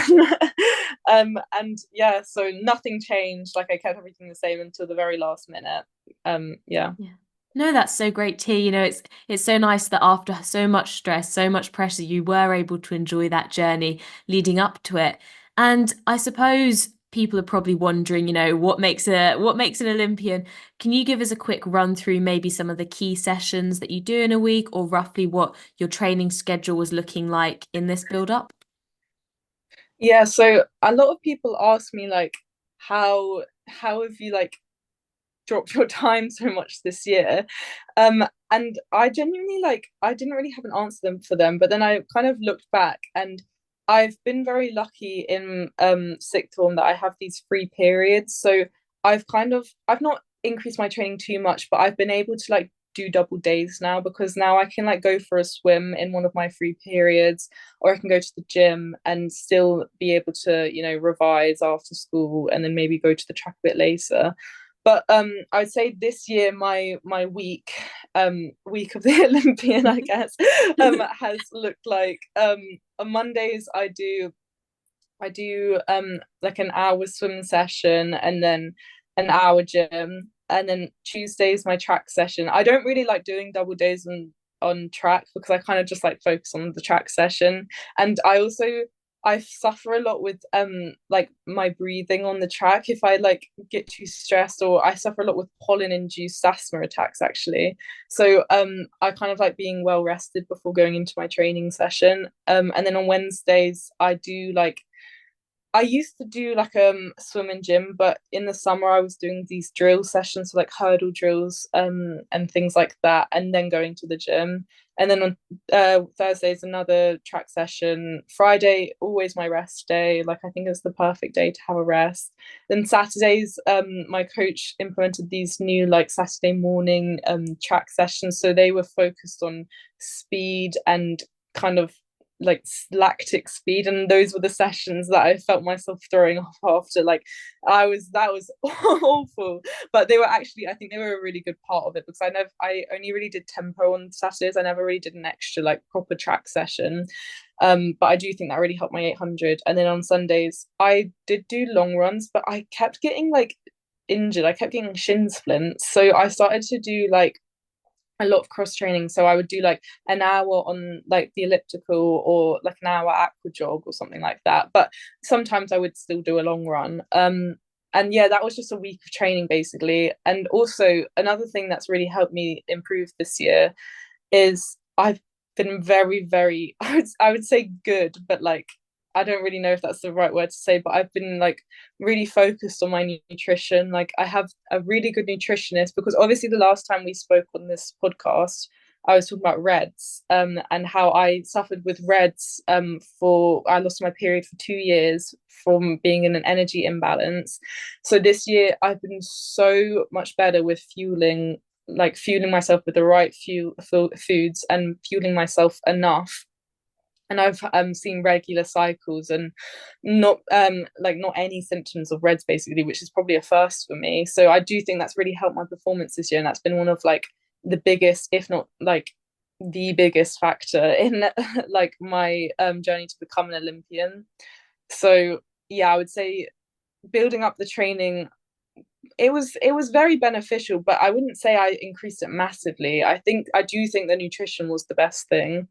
And yeah, so nothing changed. Like I kept everything the same until the very last minute. Yeah. Yeah. No, that's so great to hear. It's so nice that after so much stress, so much pressure, you were able to enjoy that journey leading up to it. And I suppose people are probably wondering, what makes an Olympian? Can you give us a quick run through maybe some of the key sessions that you do in a week, or roughly what your training schedule was looking like in this build up? Yeah, so a lot of people ask me like how have you like dropped your time so much this year? And I genuinely like I didn't really have an answer for them, but then I kind of looked back, and I've been very lucky in sixth form that I have these free periods. So I've not increased my training too much, but I've been able to like do double days now, because now I can like go for a swim in one of my free periods, or I can go to the gym and still be able to, revise after school and then maybe go to the track a bit later. But I'd say this year my week of the Olympian, I guess, has looked like on Mondays I do like an hour swim session and then an hour gym, and then Tuesday's my track session. I don't really like doing double days on track because I kind of just like focus on the track session. And I suffer a lot with like my breathing on the track. If I like get too stressed, or I suffer a lot with pollen induced asthma attacks actually. So I kind of like being well rested before going into my training session. And then on Wednesdays I used to do like swim and gym, but in the summer I was doing these drill sessions, so like hurdle drills and things like that, and then going to the gym. And then on Thursdays another track session. Friday always my rest day. Like I think it's the perfect day to have a rest. Then Saturdays, my coach implemented these new like Saturday morning track sessions, so they were focused on speed and kind of like lactic speed, and those were the sessions that I felt myself throwing off after. Like that was awful, but they were actually, I think they were a really good part of it, because I only really did tempo on Saturdays. I never really did an extra like proper track session. But I do think that really helped my 800. And then on Sundays I did do long runs, but I kept getting like injured. I kept getting shin splints, so I started to do like a lot of cross training. So I would do like an hour on like the elliptical, or like an hour aqua jog or something like that. But sometimes I would still do a long run. And yeah, that was just a week of training basically. And also another thing that's really helped me improve this year is I've been very, very I would say good, but like I don't really know if that's the right word to say, but I've been like really focused on my nutrition. Like I have a really good nutritionist, because obviously the last time we spoke on this podcast, I was talking about REDS, and how I suffered with REDS for I lost my period for 2 years from being in an energy imbalance. So this year I've been so much better with fueling myself with the right foods and fueling myself enough and I've seen regular cycles and not not any symptoms of reds basically, which is probably a first for me. So I do think that's really helped my performance this year, and that's been one of like the biggest, if not like the biggest factor in like my journey to become an Olympian. So yeah, I would say building up the training, it was very beneficial, but I wouldn't say I increased it massively. I do think the nutrition was the best thing.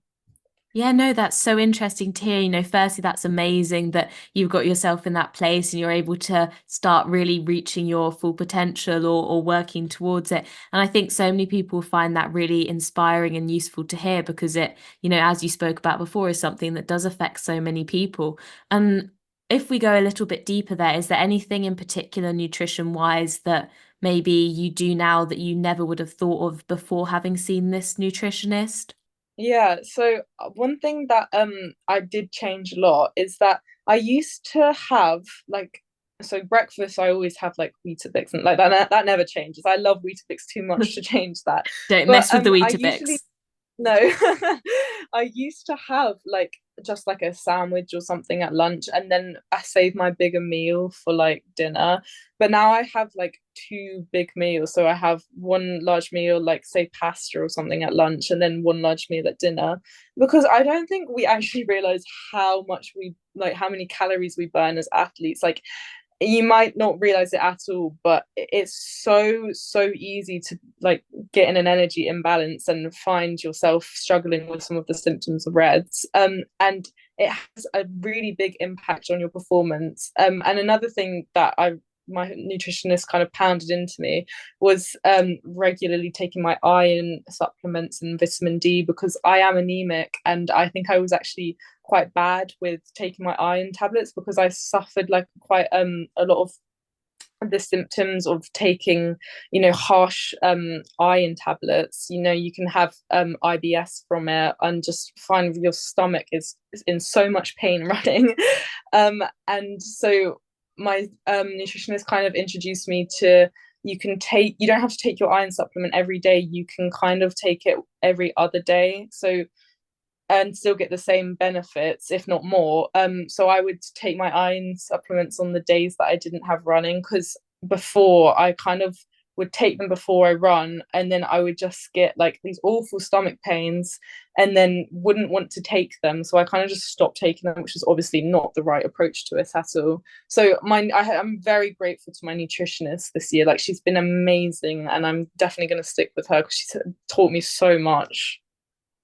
Yeah, no, that's so interesting to hear. Firstly, that's amazing that you've got yourself in that place and you're able to start really reaching your full potential or working towards it. And I think so many people find that really inspiring and useful to hear because it, as you spoke about before, is something that does affect so many people. And if we go a little bit deeper there, is there anything in particular nutrition wise that maybe you do now that you never would have thought of before having seen this nutritionist? Yeah, so one thing that I did change a lot is that I used to have like, so breakfast I always have like Weetabix, and like that never changes. I love Weetabix too much to change that. Don't But mess with the I usually Weetabix. no, I used to have like just like a sandwich or something at lunch, and then I save my bigger meal for like dinner. But now I have like two big meals. So I have one large meal, like say pasta or something at lunch, and then one large meal at dinner. Because I don't think we actually realize how much we like how many calories we burn as athletes. Like you might not realize it at all, but it's so easy to like get in an energy imbalance and find yourself struggling with some of the symptoms of reds, and it has a really big impact on your performance. And another thing that I my nutritionist kind of pounded into me was regularly taking my iron supplements and vitamin D, because I am anemic, and I think I was actually quite bad with taking my iron tablets because I suffered like quite a lot of the symptoms of taking, harsh iron tablets. You can have IBS from it, and just find your stomach is in so much pain running. And so my nutritionist kind of introduced me to, you don't have to take your iron supplement every day, you can kind of take it every other day, so and still get the same benefits, if not more. So I would take my iron supplements on the days that I didn't have running, because before I kind of would take them before I run, and then I would just get like these awful stomach pains, and then wouldn't want to take them. So I kind of just stopped taking them, which is obviously not the right approach to it at all. So I'm very grateful to my nutritionist this year. Like she's been amazing, and I'm definitely going to stick with her because she's taught me so much.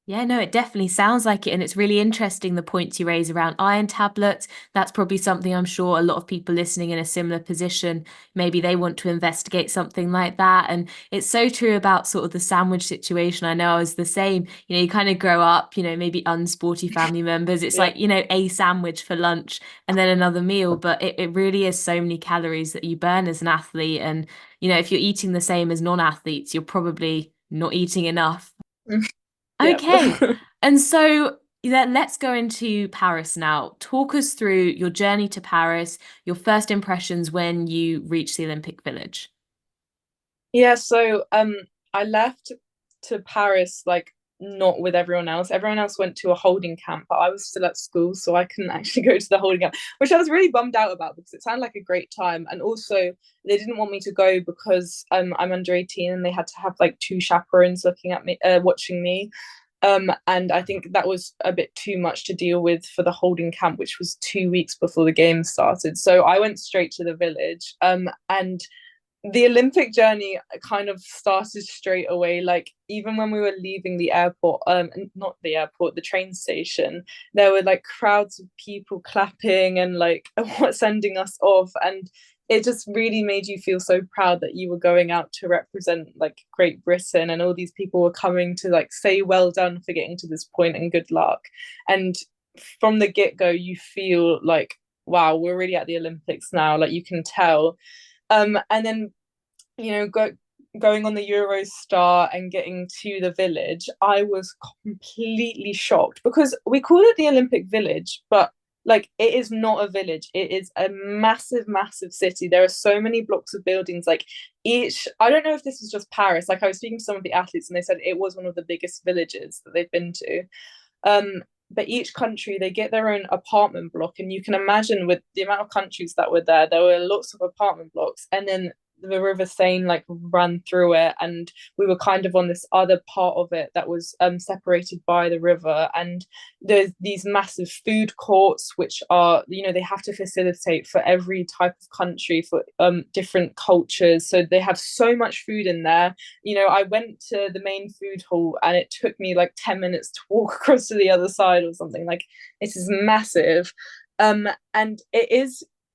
Yeah, no, it definitely sounds like it. And it's really interesting the points you raise around iron tablets. That's probably something I'm sure a lot of people listening in a similar position, maybe they want to investigate something like that. And it's so true about sort of the sandwich situation. I know I was the same. You kind of grow up, maybe unsporty family members. It's Yeah. like, a sandwich for lunch and then another meal. But it really is so many calories that you burn as an athlete. And, if you're eating the same as non-athletes, you're probably not eating enough. Yeah. Okay. And so let's go into Paris now. Talk us through your journey to Paris, your first impressions when you reached the Olympic Village. Yeah, so I left to Paris like not with everyone else. Everyone else went to a holding camp, but I was still at school, so I couldn't actually go to the holding camp, which I was really bummed out about because it sounded like a great time. And also they didn't want me to go because I'm under 18, and they had to have like two chaperones looking at me, watching me. And I think that was a bit too much to deal with for the holding camp, which was 2 weeks before the games started. So I went straight to the village. And the Olympic journey kind of started straight away. Like even when we were leaving the airport, not the airport, the train station, there were like crowds of people clapping and like sending us off, and it just really made you feel so proud that you were going out to represent like Great Britain, and all these people were coming to like say well done for getting to this point and good luck. And from the get-go you feel like, wow, we're really at the Olympics now, like you can tell. And then going on the Eurostar and getting to the village, I was completely shocked because we call it the Olympic Village, but like it is not a village. It is a massive, massive city. There are so many blocks of buildings. Like each, I don't know if this was just Paris. Like I was speaking to some of the athletes, and they said it was one of the biggest villages that they've been to. but each country, they get their own apartment block, and you can imagine with the amount of countries that were there were lots of apartment blocks, and then the River Seine like ran through it, and we were kind of on this other part of it that was separated by the river. And there's these massive food courts which are, they have to facilitate for every type of country, for different cultures, so they have so much food in there. I went to the main food hall and it took me like 10 minutes to walk across to the other side or something. Like, it is massive. And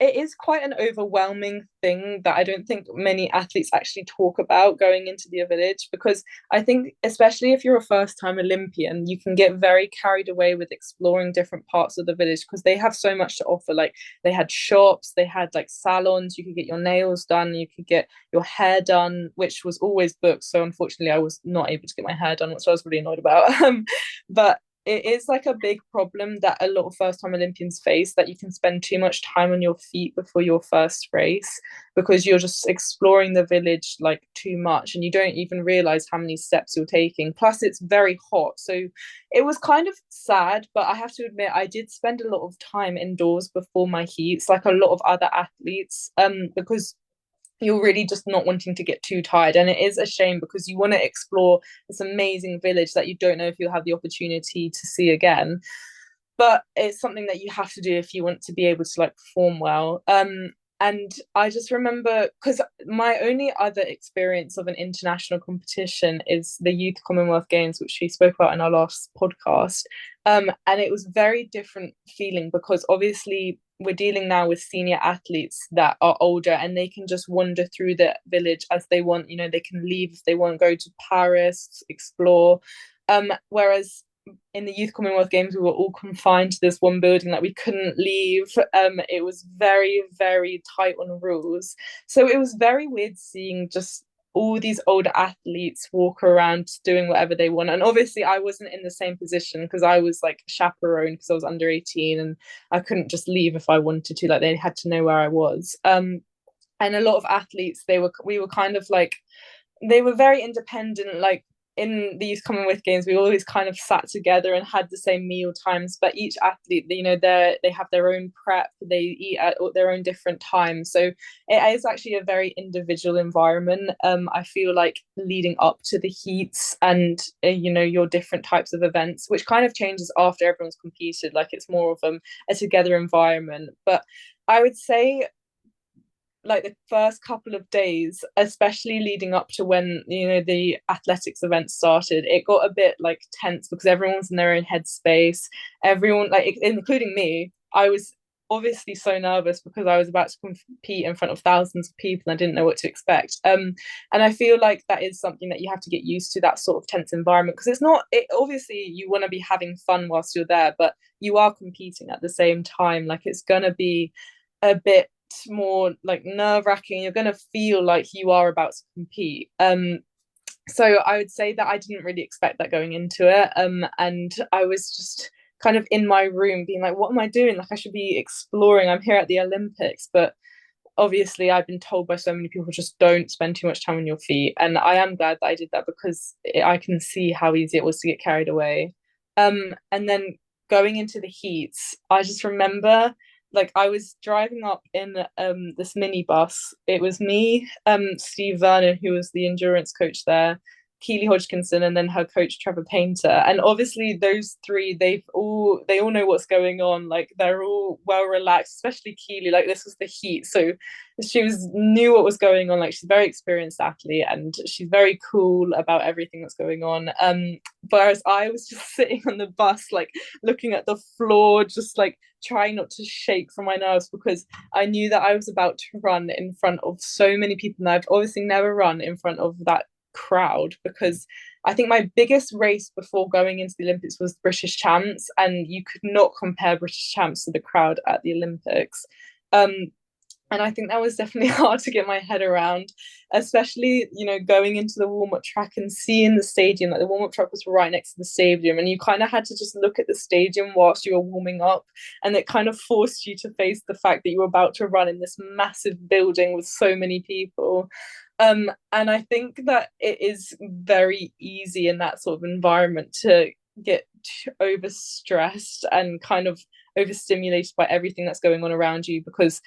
it is quite an overwhelming thing that I don't think many athletes actually talk about going into the village, because I think, especially if you're a first time Olympian, you can get very carried away with exploring different parts of the village because they have so much to offer. Like, they had shops, they had like salons, you could get your nails done, you could get your hair done, which was always booked. So unfortunately, I was not able to get my hair done, which I was really annoyed about. But it is like a big problem that a lot of first time Olympians face, that you can spend too much time on your feet before your first race because you're just exploring the village like too much and you don't even realize how many steps you're taking. Plus, it's very hot. So it was kind of sad, but I have to admit, I did spend a lot of time indoors before my heats, like a lot of other athletes, because you're really just not wanting to get too tired. And it is a shame because you want to explore this amazing village that you don't know if you'll have the opportunity to see again. But it's something that you have to do if you want to be able to like perform well. And I just remember, because my only other experience of an international competition is the Youth Commonwealth Games, which we spoke about in our last podcast. And it was very different feeling because obviously we're dealing now with senior athletes that are older and they can just wander through the village as they want. They can leave if they want, go to Paris, explore. Whereas in the Youth Commonwealth Games, we were all confined to this one building that we couldn't leave. It was very, very tight on rules. So it was very weird seeing just all these older athletes walk around doing whatever they want. And obviously, I wasn't in the same position because I was like chaperone because I was under 18 and I couldn't just leave if I wanted to. Like, they had to know where I was. And a lot of athletes, we were kind of like, they were very independent. Like, in the Youth Commonwealth Games, we always kind of sat together and had the same meal times, but each athlete, they have their own prep, they eat at their own different times. So it is actually a very individual environment. I feel like leading up to the heats and, your different types of events, which kind of changes after everyone's competed, like it's more of a together environment. But I would say, like, the first couple of days, especially leading up to when the athletics event started, it got a bit like tense because everyone's in their own headspace. Everyone, like including me, I was obviously so nervous because I was about to compete in front of thousands of people and I didn't know what to expect. And I feel like that is something that you have to get used to, that sort of tense environment, because obviously you want to be having fun whilst you're there, but you are competing at the same time. Like, it's gonna be a bit more like nerve-wracking. You're going to feel like you are about to compete. So I would say that I didn't really expect that going into it. And I was just kind of in my room being like, what am I doing? Like, I should be exploring. I'm here at the Olympics. But obviously I've been told by so many people, just don't spend too much time on your feet. And I am glad that I did that because I can see how easy it was to get carried away. And then going into the heats, I just remember, like, I was driving up in this minibus. It was me, Steve Vernon, who was the endurance coach there, Keely Hodgkinson, and then her coach Trevor Painter. And obviously those three, they all know what's going on. Like, they're all well relaxed, especially Keely. Like, this was the heat, so she knew what was going on. Like, she's a very experienced athlete and she's very cool about everything that's going on. Whereas I was just sitting on the bus, like looking at the floor, just like trying not to shake from my nerves because I knew that I was about to run in front of so many people, and I've obviously never run in front of that crowd, because I think my biggest race before going into the Olympics was British champs, and you could not compare British champs to the crowd at the Olympics. And I think that was definitely hard to get my head around, especially, going into the warm-up track and seeing the stadium. Like, the warm-up track was right next to the stadium, and you kind of had to just look at the stadium whilst you were warming up. And it kind of forced you to face the fact that you were about to run in this massive building with so many people. And I think that it is very easy in that sort of environment to get overstressed and kind of overstimulated by everything that's going on around you, because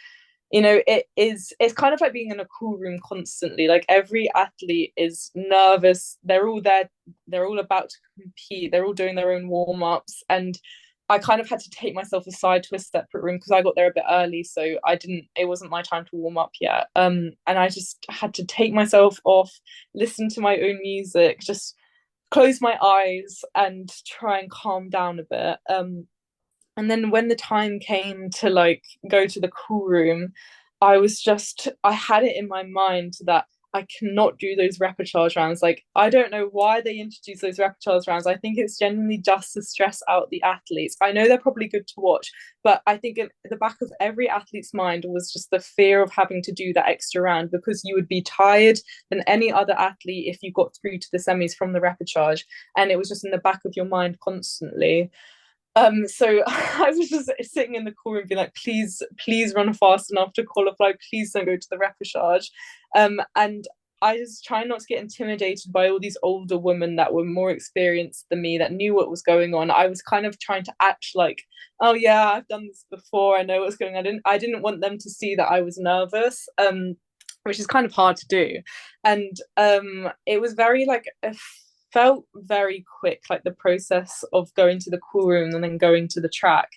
it's kind of like being in a cool room constantly. Like every athlete is nervous, they're all there, they're all about to compete, they're all doing their own warm-ups, and I kind of had to take myself aside to a separate room because I got there a bit early, so it wasn't my time to warm up yet. And I just had to take myself off, listen to my own music, just close my eyes and try and calm down a bit. And then when the time came to like go to the cool room, I had it in my mind that I cannot do those repechage rounds. Like, I don't know why they introduced those repechage rounds. I think it's genuinely just to stress out the athletes. I know they're probably good to watch, but I think in the back of every athlete's mind was just the fear of having to do that extra round, because you would be tired than any other athlete if you got through to the semis from the repechage. And it was just in the back of your mind constantly. So I was just sitting in the core and being like, please run fast enough to qualify, please don't go to the repechage. And I was trying not to get intimidated by all these older women that were more experienced than me, that knew what was going on. I was kind of trying to act like, oh yeah, I've done this before, I know what's going on. I didn't want them to see that I was nervous, which is kind of hard to do. And it was very like felt very quick, like the process of going to the cool room and then going to the track.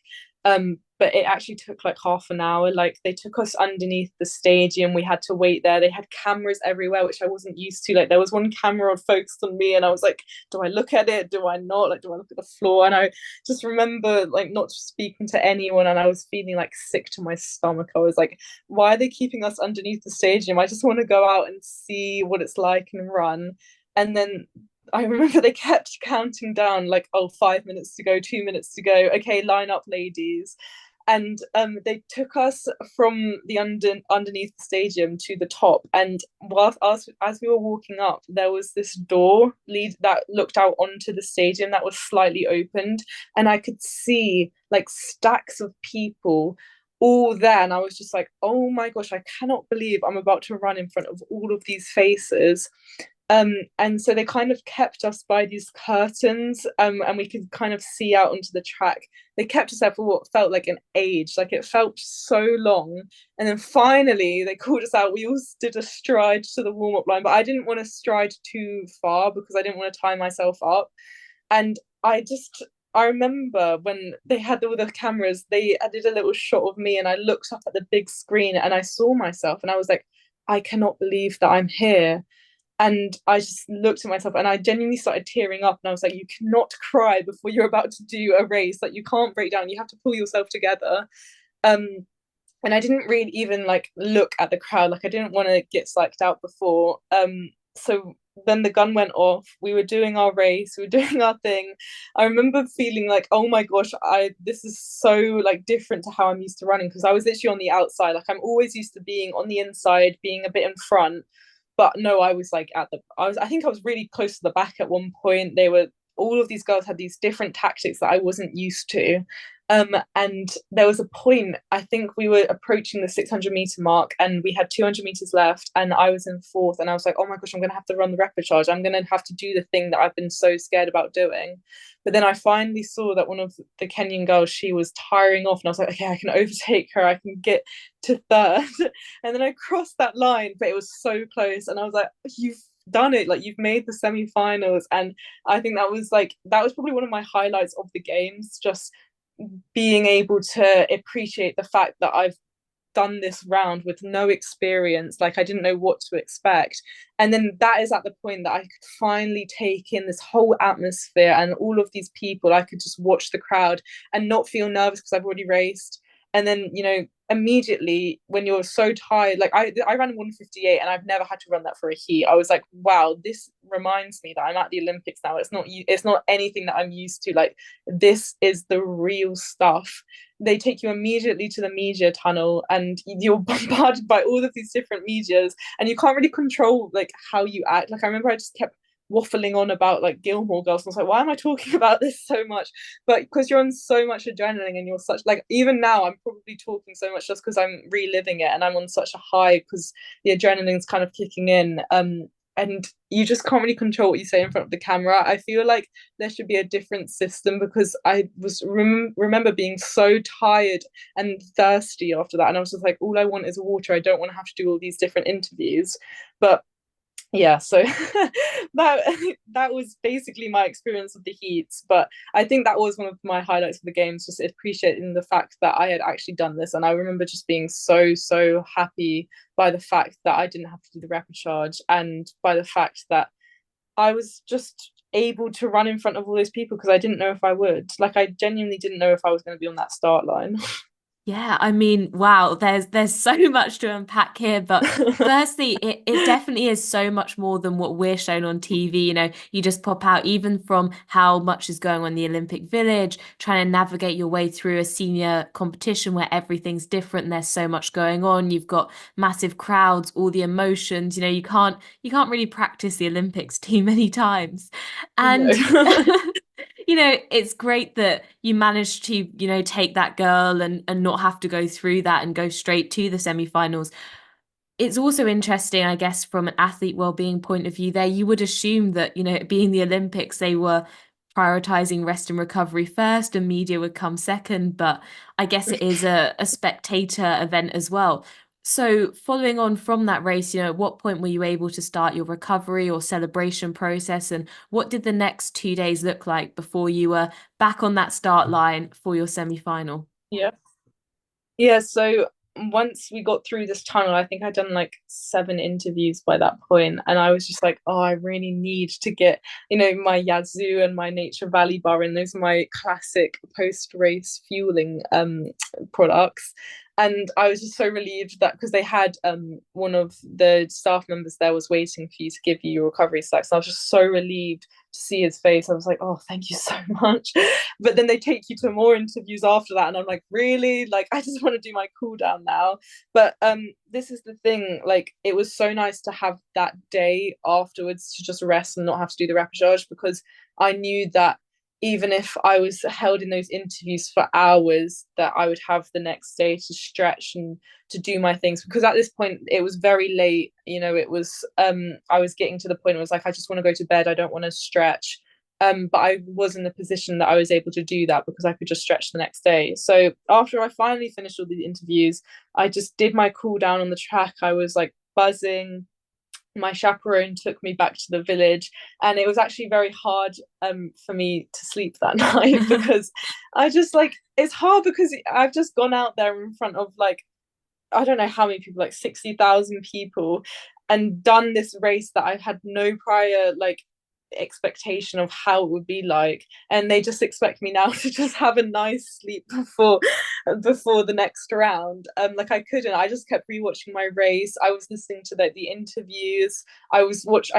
But it actually took like half an hour. Like, they took us underneath the stadium, we had to wait there, they had cameras everywhere, which I wasn't used to. Like, there was one camera focused on me and I was like, do I look at it, do I not, like, do I look at the floor? And I just remember like not speaking to anyone, and I was feeling like sick to my stomach. I was like, why are they keeping us underneath the stadium? I just want to go out and see what it's like and run. And then I remember they kept counting down, like, oh, 5 minutes to go, 2 minutes to go. Okay, line up, ladies. And they took us from the underneath the stadium to the top. And whilst as we were walking up, there was this door that looked out onto the stadium that was slightly opened, and I could see like stacks of people all there. And I was just like, oh my gosh, I cannot believe I'm about to run in front of all of these faces. And so they kind of kept us by these curtains, and we could kind of see out onto the track. They kept us there for what felt like an age, like it felt so long. And then finally they called us out. We all did a stride to the warm-up line, but I didn't want to stride too far because I didn't want to tie myself up. And I remember when they had all the cameras, they did a little shot of me, and I looked up at the big screen and I saw myself, and I was like, I cannot believe that I'm here. And I just looked at myself and I genuinely started tearing up, and I was like, you cannot cry before you're about to do a race. Like, you can't break down, you have to pull yourself together. um and I didn't really even like look at the crowd, like I didn't want to get psyched out before. So then the gun went off, we were doing our race, we were doing our thing. I remember feeling like, oh my gosh, I this is so like different to how I'm used to running, because I was literally on the outside. Like, I'm always used to being on the inside, being a bit in front. But no, I was like I think I was really close to the back at one point. All of these girls had these different tactics that I wasn't used to. And there was a point, I think we were approaching the 600-meter mark and we had 200 meters left, and I was in fourth, and I was like, oh my gosh, I'm going to have to run the repechage. I'm going to have to do the thing that I've been so scared about doing. But then I finally saw that one of the Kenyan girls, she was tiring off, and I was like, okay, I can overtake her, I can get to third. And then I crossed that line, but it was so close, and I was like, you've done it, like, you've made the semi-finals. And I think that was probably one of my highlights of the games, just being able to appreciate the fact that I've done this round with no experience, like I didn't know what to expect. And then that is at the point that I could finally take in this whole atmosphere and all of these people. I could just watch the crowd and not feel nervous because I've already raced. And then, immediately when you're so tired, like I ran 1:58 and I've never had to run that for a heat. I was like, wow, this reminds me that I'm at the Olympics now. It's not anything that I'm used to. Like, this is the real stuff. They take you immediately to the media tunnel and you're bombarded by all of these different medias, and you can't really control like how you act. Like, I remember I just kept waffling on about like Gilmore Girls, and I was like, why am I talking about this so much? But because you're on so much adrenaline and you're such, like, even now I'm probably talking so much just because I'm reliving it and I'm on such a high because the adrenaline's kind of kicking in. and you just can't really control what you say in front of the camera. I feel like there should be a different system because I was remember being so tired and thirsty after that, and I was just like, all I want is water. I don't want to have to do all these different interviews. But yeah, so that was basically my experience of the heats. But I think that was one of my highlights of the games, just appreciating the fact that I had actually done this. And I remember just being so happy by the fact that I didn't have to do the repechage, and by the fact that I was just able to run in front of all those people, because I didn't know if I would. Like, I genuinely didn't know if I was going to be on that start line. Yeah, I mean, wow, there's so much to unpack here, but firstly, it definitely is so much more than what we're shown on TV. You know, you just pop out even from how much is going on in the Olympic Village, trying to navigate your way through a senior competition where everything's different, and there's so much going on. You've got massive crowds, all the emotions, you know, you can't really practice the Olympics too many times. And No. you know, it's great that you managed to, you know, take that girl and not have to go through that and go straight to the semi-finals. It's also interesting, I guess, from an athlete well-being point of view there, you would assume that, you know, being the Olympics, they were prioritizing rest and recovery first and media would come second, but I guess it is a spectator event as well. So following on from that race, you know, at what point were you able to start your recovery or celebration process, and what did the next 2 days look like before you were back on that start line for your semi-final? Yeah. Yeah, so once we got through this tunnel, I think I'd done like 7 interviews by that point, and I was just like, oh, I really need to get, my Yazoo and my Nature Valley bar in. Those are my classic post-race fueling products. And I was just so relieved that, because they had one of the staff members there was waiting for you to give you your recovery snacks. And I was just so relieved to see his face. I was like, oh, thank you so much. But then they take you to more interviews after that, and I'm like, really? Like, I just want to do my cool down now. But this is the thing, like, it was so nice to have that day afterwards to just rest and not have to do the repechage, because I knew that even if I was held in those interviews for hours, that I would have the next day to stretch and to do my things. Because at this point it was very late, it was I was getting to the point where it was like, I just want to go to bed, I don't want to stretch. But I was in the position that I was able to do that because I could just stretch the next day. So after I finally finished all the interviews, I just did my cool down on the track. I was like buzzing. My chaperone took me back to the village, and it was actually very hard for me to sleep that night, because I just, like, it's hard because I've just gone out there in front of, like, I don't know how many people, like 60,000 people, and done this race that I've had no prior, like, expectation of how it would be like, and they just expect me now to just have a nice sleep before the next round. Like, I just kept rewatching my race. I was listening to the interviews. I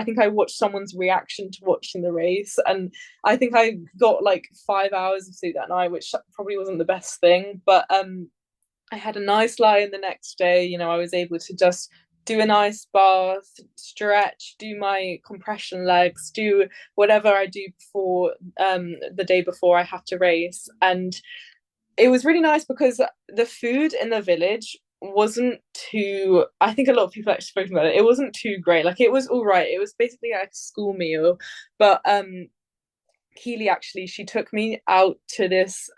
think I watched someone's reaction to watching the race, and I think I got like 5 hours of sleep that night, which probably wasn't the best thing. But I had a nice lie in the next day. I was able to just do a nice bath, stretch, do my compression legs, do whatever I do before the day before I have to race. And it was really nice because the food in the village wasn't too, I think a lot of people actually spoken about it. It wasn't too great. Like, it was all right. It was basically like a school meal. But Keely, actually, she took me out to this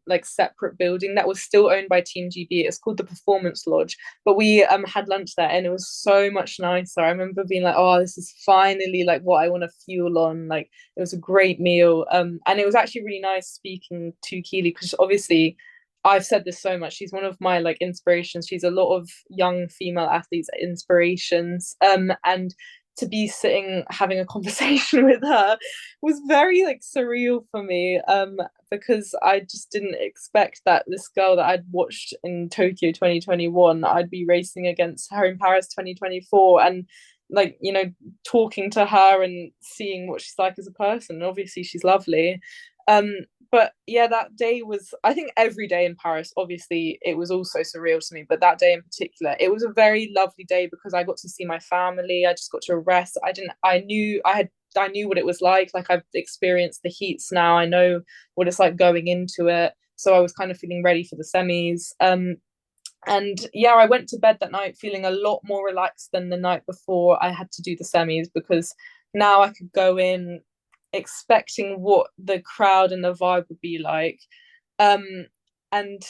like separate building that was still owned by Team GB. It's called the Performance Lodge, but we had lunch there, and it was so much nicer. I remember being like, oh, this is finally like what I want to fuel on. Like, it was a great meal, and it was actually really nice speaking to Keely, because obviously I've said this so much, she's one of my like inspirations. She's a lot of young female athletes inspirations, and to be sitting having a conversation with her was very like surreal for me, because I just didn't expect that this girl that I'd watched in Tokyo 2021, I'd be racing against her in Paris 2024, and like, talking to her and seeing what she's like as a person. And obviously she's lovely. um but yeah, that day was, I think every day in Paris, obviously it was also surreal to me, but that day in particular, it was a very lovely day because I got to see my family. I just got to rest. I knew what it was like. Like, I've experienced the heats now. I know what it's like going into it. So I was kind of feeling ready for the semis. And yeah, I went to bed that night feeling a lot more relaxed than the night before I had to do the semis, because now I could go in expecting what the crowd and the vibe would be like. Um, and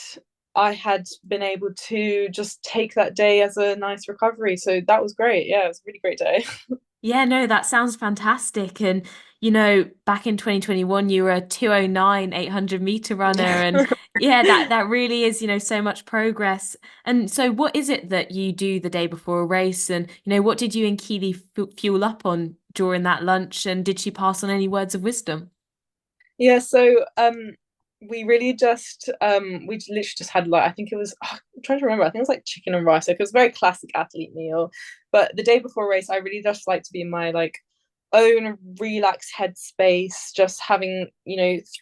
I had been able to just take that day as a nice recovery. So that was great. Yeah, it was a really great day. Yeah, no, that sounds fantastic. And, back in 2021, you were a 209 800-meter runner. And yeah, that really is, so much progress. And so what is it that you do the day before a race? And, what did you and Keely fuel up on during that lunch? And did she pass on any words of wisdom? Yeah, so we really just we literally just had, like, I think it was, I'm trying to remember, I think it was like chicken and rice. Like, it was a very classic athlete meal. But the day before a race, I really just like to be in my like own relaxed headspace, just having,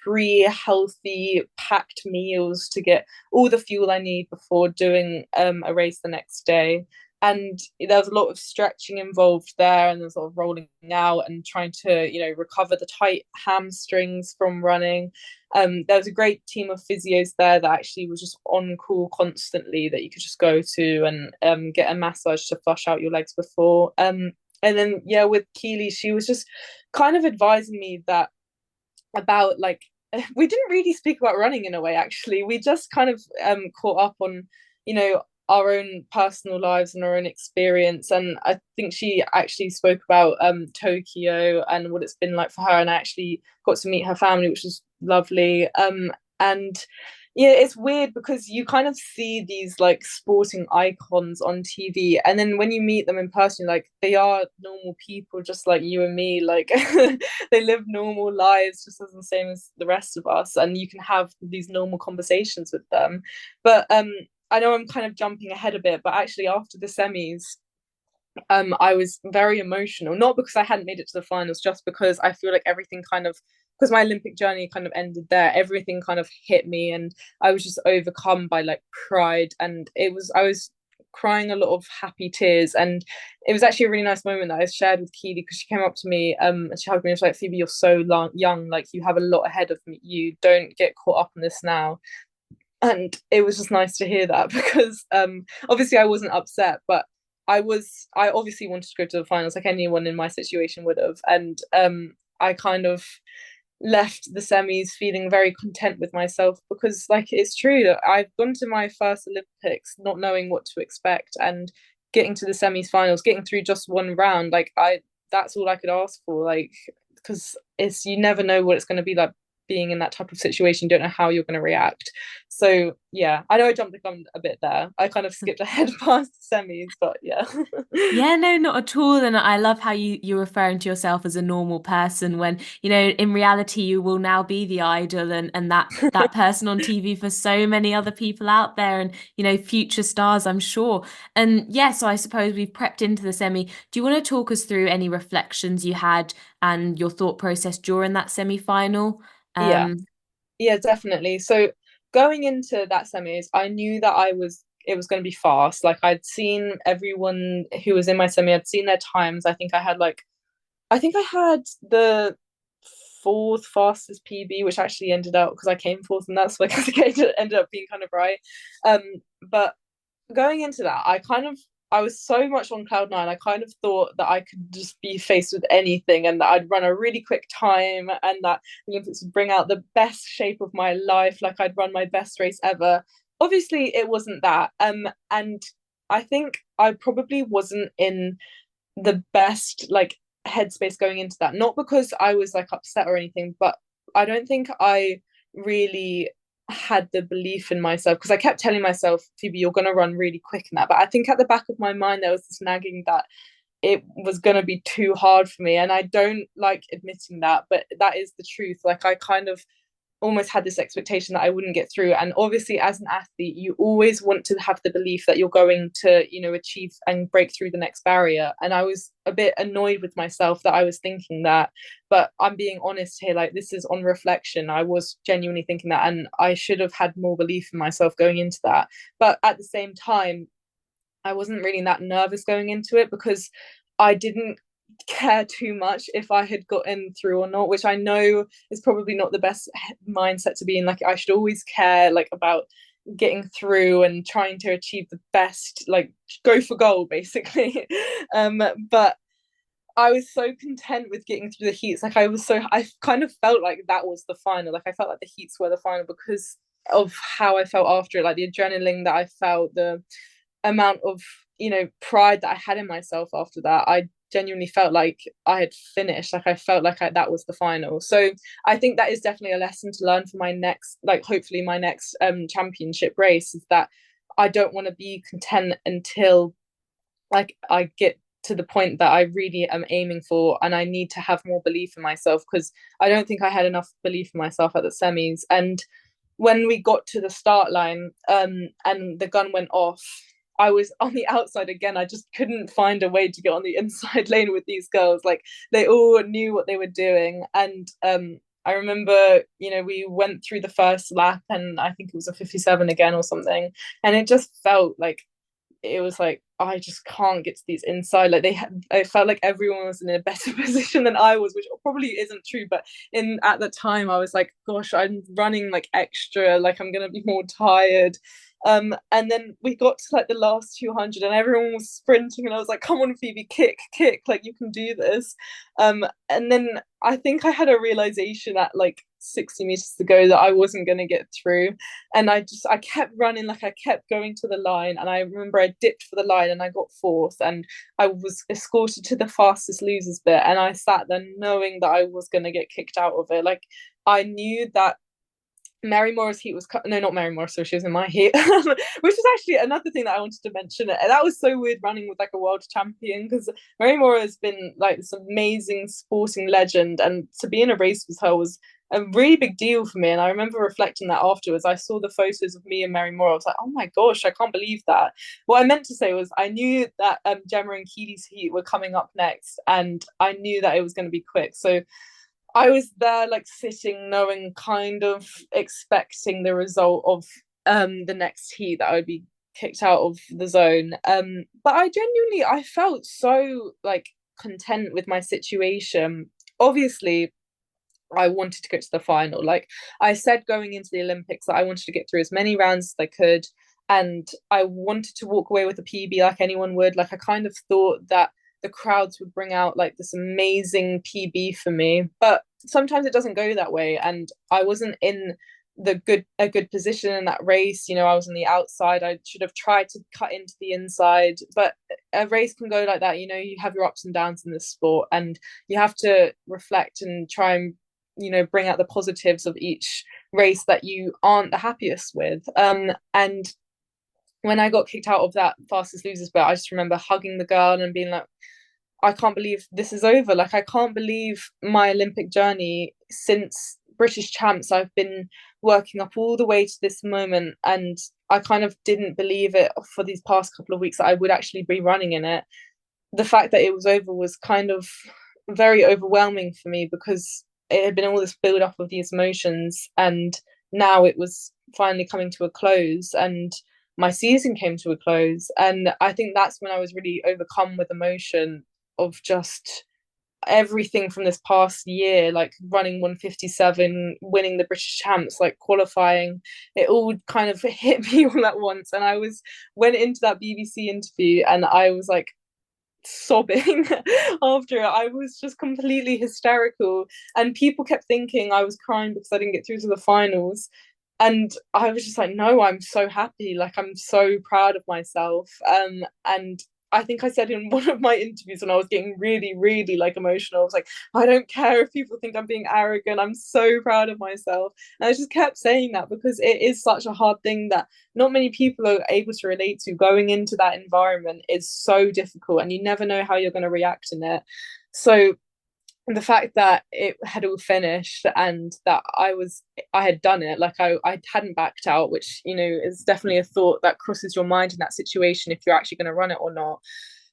three healthy packed meals to get all the fuel I need before doing a race the next day. And there was a lot of stretching involved there, and there's a lot of rolling out and trying to, recover the tight hamstrings from running. There was a great team of physios there that actually was just on call constantly, that you could just go to and get a massage to flush out your legs before. And then yeah, with Keely, she was just kind of advising me that about, like, we didn't really speak about running in a way, actually. We just kind of caught up on, our own personal lives and our own experience. And I think she actually spoke about Tokyo and what it's been like for her, and I actually got to meet her family, which was lovely. And yeah, it's weird because you kind of see these like sporting icons on TV, and then when you meet them in person, like, they are normal people just like you and me. Like, they live normal lives just as the same as the rest of us, and you can have these normal conversations with them. But I know I'm kind of jumping ahead a bit, but actually after the semis, I was very emotional, not because I hadn't made it to the finals, just because I feel like everything kind of, because my Olympic journey kind of ended there, everything kind of hit me, and I was just overcome by like pride. And I was crying a lot of happy tears. And it was actually a really nice moment that I shared with Keely, because she came up to me and she hugged me and she was like, Phoebe, you're so young, like, you have a lot ahead of you, don't get caught up in this now. And it was just nice to hear that, because obviously I wasn't upset, but I obviously wanted to go to the finals like anyone in my situation would have. And I kind of left the semis feeling very content with myself, because, like, it's true that I've gone to my first Olympics not knowing what to expect, and getting to the semis finals, getting through just one round, like, I that's all I could ask for. Like, because it's, you never know what it's going to be like being in that type of situation. You don't know how you're going to react. So yeah, I know I jumped the gun a bit there. I kind of skipped ahead past the semis, but yeah. Yeah, no, not at all. And I love how you're referring to yourself as a normal person when, in reality you will now be the idol and that person on TV for so many other people out there and, future stars, I'm sure. And yeah, so I suppose we've prepped into the semi. Do you want to talk us through any reflections you had and your thought process during that semi-final? Yeah, Um, yeah, definitely. So going into that semis, I knew that it was going to be fast. Like, I'd seen everyone who was in my semi, I'd seen their times. I think I had the fourth fastest PB, which actually ended up, because I came fourth, and that's like, I think it ended up being kind of right. Um, but going into that, I was so much on cloud nine. I kind of thought that I could just be faced with anything, and that I'd run a really quick time, and that the Olympics would bring out the best shape of my life. Like, I'd run my best race ever. Obviously, it wasn't that. And I think I probably wasn't in the best like headspace going into that. Not because I was like upset or anything, but I don't think I really had the belief in myself, because I kept telling myself, Phoebe, you're going to run really quick in that. But I think at the back of my mind, there was this nagging that it was going to be too hard for me. And I don't like admitting that, but that is the truth. Like, I kind of almost had this expectation that I wouldn't get through. And obviously, as an athlete, you always want to have the belief that you're going to, achieve and break through the next barrier. And I was a bit annoyed with myself that I was thinking that. But I'm being honest here, like, this is on reflection. I was genuinely thinking that, and I should have had more belief in myself going into that. But at the same time, I wasn't really that nervous going into it, because I didn't care too much if I had gotten through or not, which I know is probably not the best mindset to be in. Like, I should always care, like, about getting through and trying to achieve the best, like go for goal basically. But I was so content with getting through the heats. Like I kind of felt like that was the final. Like I felt like the heats were the final because of how I felt after it, like the adrenaline that I felt, the amount of, pride that I had in myself after that. I genuinely felt like I had finished. Like I felt like that was the final. So I think that is definitely a lesson to learn for my next, like hopefully my next championship race, is that I don't want to be content until like I get to the point that I really am aiming for, and I need to have more belief in myself, because I don't think I had enough belief in myself at the semis. And when we got to the start line, and the gun went off, I was on the outside again. I just couldn't find a way to get on the inside lane with these girls. Like they all knew what they were doing. And I remember, we went through the first lap, and I think it was a 57 again or something. And it just felt like, it was like, I just can't get to these inside. Like I felt like everyone was in a better position than I was, which probably isn't true. But at the time, I was like, gosh, I'm running like extra. Like I'm gonna be more tired. And then we got to like the last 200, and everyone was sprinting, and I was like, come on, Phoebe, kick, like you can do this. And then I think I had a realization at like 60 meters to go that I wasn't going to get through. And I kept running, like I kept going to the line. And I remember I dipped for the line and I got fourth, and I was escorted to the fastest losers bit. And I sat there knowing that I was going to get kicked out of it. Like I knew that Mary Morris heat was no, not Mary Morris, so she was in my heat, which is actually another thing that I wanted to mention. And that was so weird running with like a world champion, because Mary Morris has been like this amazing sporting legend, and to be in a race with her was a really big deal for me. And I remember reflecting that afterwards. I saw the photos of me and Mary Moore. I was like, oh my gosh, I can't believe that. What I meant to say was I knew that Gemma and Keely's heat were coming up next, and I knew that it was going to be quick. So I was there like sitting, knowing, kind of expecting the result of the next heat, that I would be kicked out of the zone. But I felt so like content with my situation. Obviously, I wanted to go to the final. Like I said going into the Olympics, that I wanted to get through as many rounds as I could, and I wanted to walk away with a PB like anyone would. Like I kind of thought that the crowds would bring out like this amazing PB for me, but sometimes it doesn't go that way. And I wasn't in a good position in that race. I was on the outside. I should have tried to cut into the inside, but a race can go like that. You have your ups and downs in this sport, and you have to reflect and try and bring out the positives of each race that you aren't the happiest with. And when I got kicked out of that fastest losers bit, I just remember hugging the girl and being like, I can't believe this is over. Like I can't believe my Olympic journey since British champs. I've been working up all the way to this moment, and I kind of didn't believe it for these past couple of weeks that I would actually be running in it. The fact that it was over was kind of very overwhelming for me, because it had been all this build up of these emotions, and now it was finally coming to a close, and my season came to a close. And I think that's when I was really overcome with emotion of just everything from this past year, like running 157, winning the British champs, like qualifying. It all kind of hit me all at once. And went into that BBC interview, and I was like sobbing after it. I was just completely hysterical, and people kept thinking I was crying because I didn't get through to the finals. And I was just like, no, I'm so happy. Like I'm so proud of myself. And I think I said in one of my interviews, when I was getting really, really like emotional, I was like, I don't care if people think I'm being arrogant. I'm so proud of myself. And I just kept saying that because it is such a hard thing that not many people are able to relate to. Going into that environment is so difficult, and you never know how you're going to react in it. So the fact that it had all finished, and that I had done it, like I hadn't backed out, which is definitely a thought that crosses your mind in that situation, if you're actually going to run it or not.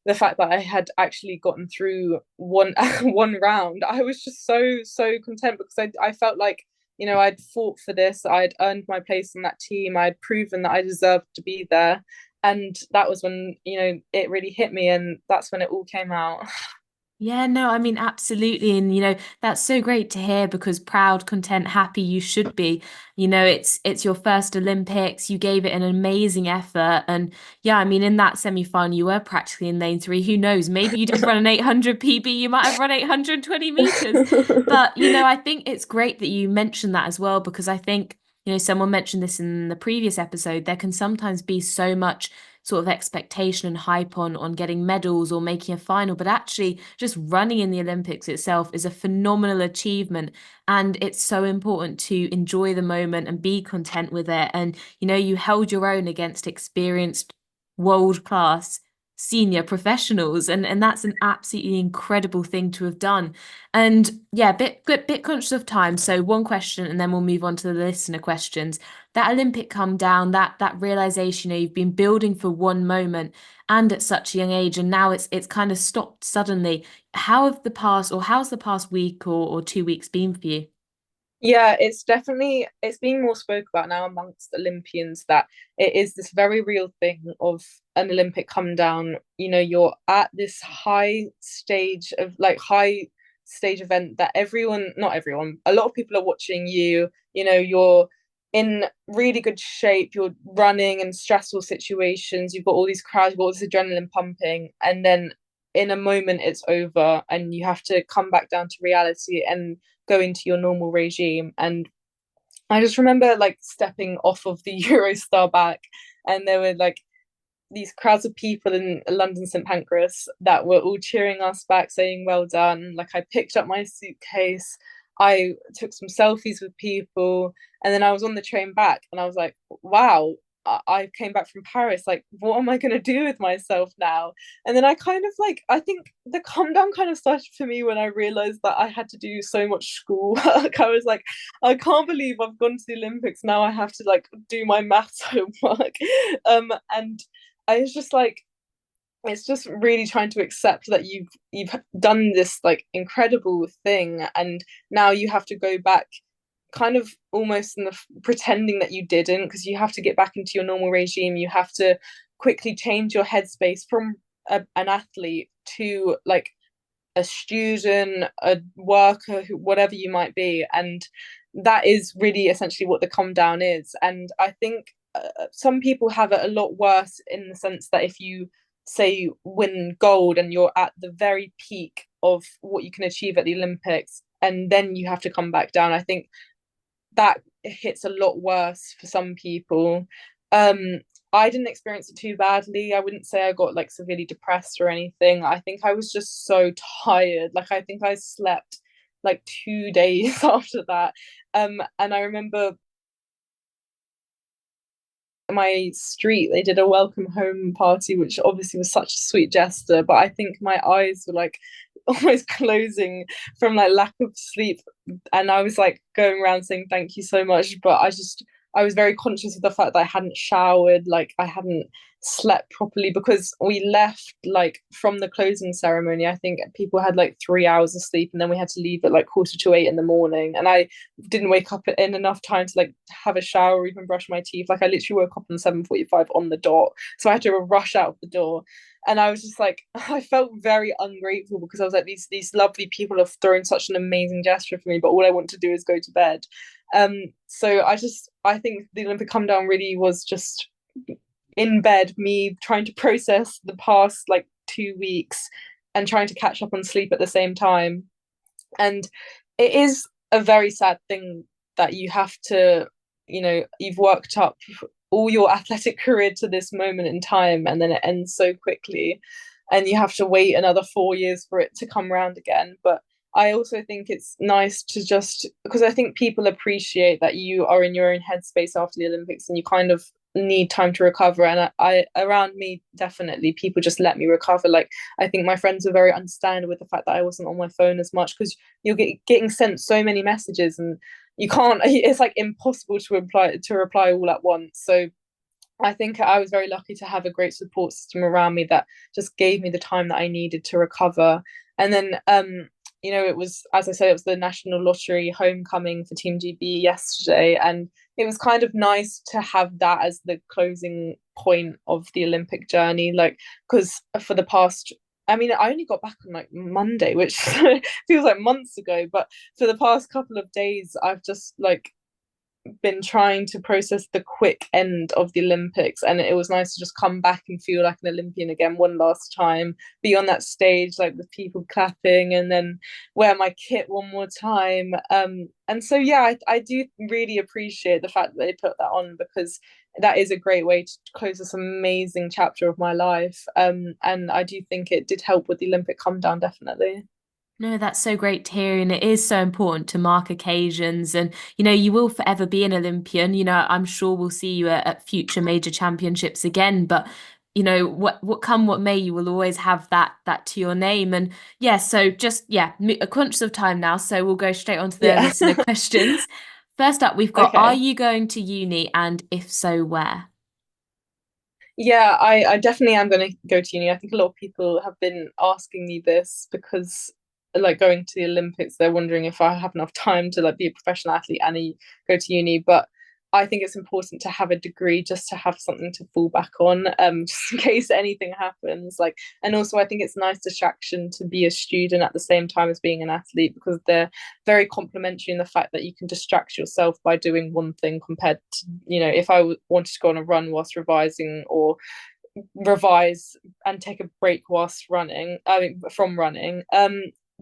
The fact that I had actually gotten through one one round, I was just so content, because I felt like I'd fought for this, I'd earned my place in that team, I'd proven that I deserved to be there. And that was when it really hit me, and that's when it all came out. Yeah, no, I mean, absolutely. And, that's so great to hear because proud, content, happy you should be. It's your first Olympics. You gave it an amazing effort. And yeah, I mean, in that semi-final, you were practically in lane three. Who knows? Maybe you did run an 800 PB. You might have run 820 meters. But, I think it's great that you mentioned that as well, because I think, someone mentioned this in the previous episode. There can sometimes be so much sort of expectation and hype on getting medals or making a final, but actually just running in the Olympics itself is a phenomenal achievement, and it's so important to enjoy the moment and be content with it. And you held your own against experienced world class senior professionals, and that's an absolutely incredible thing to have done. And yeah, bit conscious of time, so one question and then we'll move on to the listener questions. That Olympic come down, that realization, you've been building for one moment and at such a young age, and now it's kind of stopped suddenly. How's the past week or 2 weeks been for you? Yeah, it's being more spoke about now amongst Olympians that it is this very real thing of an Olympic come down. You're at this high stage event that not everyone, a lot of people are watching you. You're in really good shape, you're running in stressful situations, you've got all these crowds, you've got all this adrenaline pumping, and then in a moment it's over and you have to come back down to reality and go into your normal regime. And I just remember like stepping off of the Eurostar back, and there were like these crowds of people in London St Pancras that were all cheering us back, saying well done. Like I picked up my suitcase, I took some selfies with people, and then I was on the train back and I was like, wow, I came back from Paris. Like, what am I going to do with myself now? And then I kind of like, I think the calm down kind of started for me when I realized that I had to do so much schoolwork. I was like, I can't believe I've gone to the Olympics. Now I have to like do my maths homework. And I was just like, it's just really trying to accept that you've done this like incredible thing, and now you have to go back kind of almost in the pretending that you didn't, because you have to get back into your normal regime. You have to quickly change your headspace from an athlete to like a student, a worker, whatever you might be. And that is really essentially what the come down is. And I think some people have it a lot worse in the sense that if you say win gold and you're at the very peak of what you can achieve at the Olympics and then you have to come back down, I think that hits a lot worse for some people. I didn't experience it too badly. I wouldn't say I got like severely depressed or anything. I think I was just so tired. Like I think I slept like 2 days after that. And I remember my street they did a welcome home party, which obviously was such a sweet gesture, but I think my eyes were like almost closing from like lack of sleep, and I was like going around saying thank you so much, but I was very conscious of the fact that I hadn't showered, like I hadn't slept properly, because we left like from the closing ceremony. I think people had like 3 hours of sleep, and then we had to leave at like 7:45 in the morning, and I didn't wake up in enough time to like have a shower or even brush my teeth. Like I literally woke up on 7:45 on the dot, so I had to rush out the door. And I was just like, I felt very ungrateful, because I was like, these lovely people have thrown such an amazing gesture for me, but all I want to do is go to bed. So I think the Olympic come down really was just in bed, me trying to process the past like 2 weeks and trying to catch up on sleep at the same time. And it is a very sad thing that you have to, you've worked up all your athletic career to this moment in time, and then it ends so quickly, and you have to wait another 4 years for it to come around again. But I also think it's nice to just, because I think people appreciate that you are in your own headspace after the Olympics and you kind of need time to recover. And I around me, definitely people just let me recover. Like I think my friends were very understanding with the fact that I wasn't on my phone as much, because you're getting sent so many messages and you can't, it's like impossible to reply all at once. So I think I was very lucky to have a great support system around me that just gave me the time that I needed to recover. And then it was, as I said, it was the National Lottery homecoming for Team GB yesterday, and it was kind of nice to have that as the closing point of the Olympic journey. Like, because for the past I mean, I only got back on like Monday, which feels like months ago, but for the past couple of days I've just like been trying to process the quick end of the Olympics, and it was nice to just come back and feel like an Olympian again one last time, be on that stage like with people clapping, and then wear my kit one more time. And so yeah, I do really appreciate the fact that they put that on, because that is a great way to close this amazing chapter of my life. And I do think it did help with the Olympic come down, definitely. No, that's so great to hear. And it is so important to mark occasions. And, you will forever be an Olympian. I'm sure we'll see you at future major championships again. But, what may, you will always have that to your name. And yeah, so just, yeah, a conscious of time now. So we'll go straight on to the Yeah. listener questions. First up, we've got, are Okay. you going to uni? And if so, where? Yeah, I definitely am going to go to uni. I think a lot of people have been asking me this because, like, going to the Olympics, they're wondering if I have enough time to like be a professional athlete and go to uni. But I think it's important to have a degree just to have something to fall back on, just in case anything happens. Like, and also I think it's a nice distraction to be a student at the same time as being an athlete, because they're very complementary in the fact that you can distract yourself by doing one thing compared to, if I wanted to go on a run whilst revising, or revise and take a break whilst running, I mean, from running.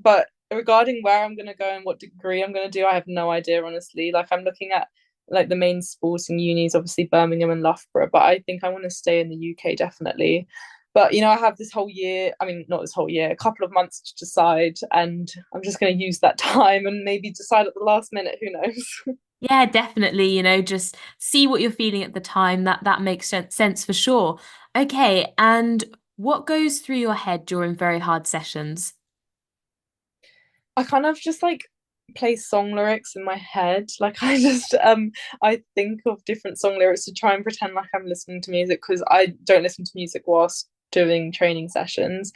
But regarding where I'm going to go and what degree I'm going to do, I have no idea, honestly. Like, I'm looking at like the main sporting unis, obviously Birmingham and Loughborough, but I think I want to stay in the UK, definitely. But I have this whole year, I mean, not this whole year, a couple of months to decide, and I'm just going to use that time and maybe decide at the last minute. Who knows? Yeah, definitely, just see what you're feeling at the time. That makes sense for sure. Okay, and what goes through your head during very hard sessions? I kind of just like play song lyrics in my head. Like, I think of different song lyrics to try and pretend like I'm listening to music, because I don't listen to music whilst doing training sessions.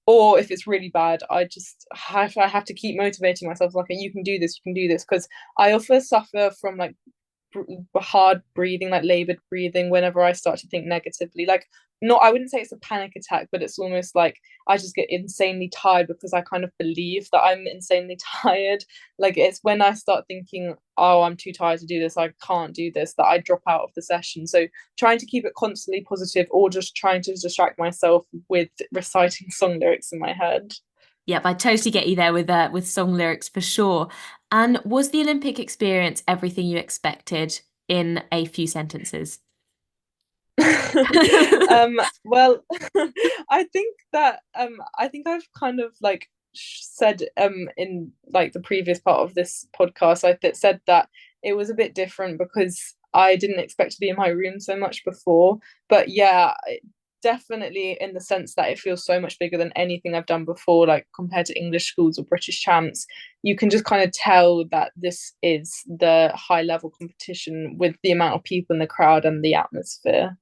Or if it's really bad, I have to keep motivating myself, like, you can do this, you can do this, because I often suffer from like hard breathing, like labored breathing, whenever I start to think negatively. Like, not, I wouldn't say it's a panic attack, but it's almost like I just get insanely tired because I kind of believe that I'm insanely tired. Like, it's when I start thinking, oh, I'm too tired to do this, I can't do this, that I drop out of the session. So trying to keep it constantly positive, or just trying to distract myself with reciting song lyrics in my head. Yep, I totally get you there with song lyrics for sure. And was the Olympic experience everything you expected in a few sentences? Well, I think I've kind of like said in like the previous part of this podcast, said that it was a bit different because I didn't expect to be in my room so much before. But yeah, definitely in the sense that it feels so much bigger than anything I've done before, like compared to English schools or British champs. You can just kind of tell that this is the high level competition with the amount of people in the crowd and the atmosphere.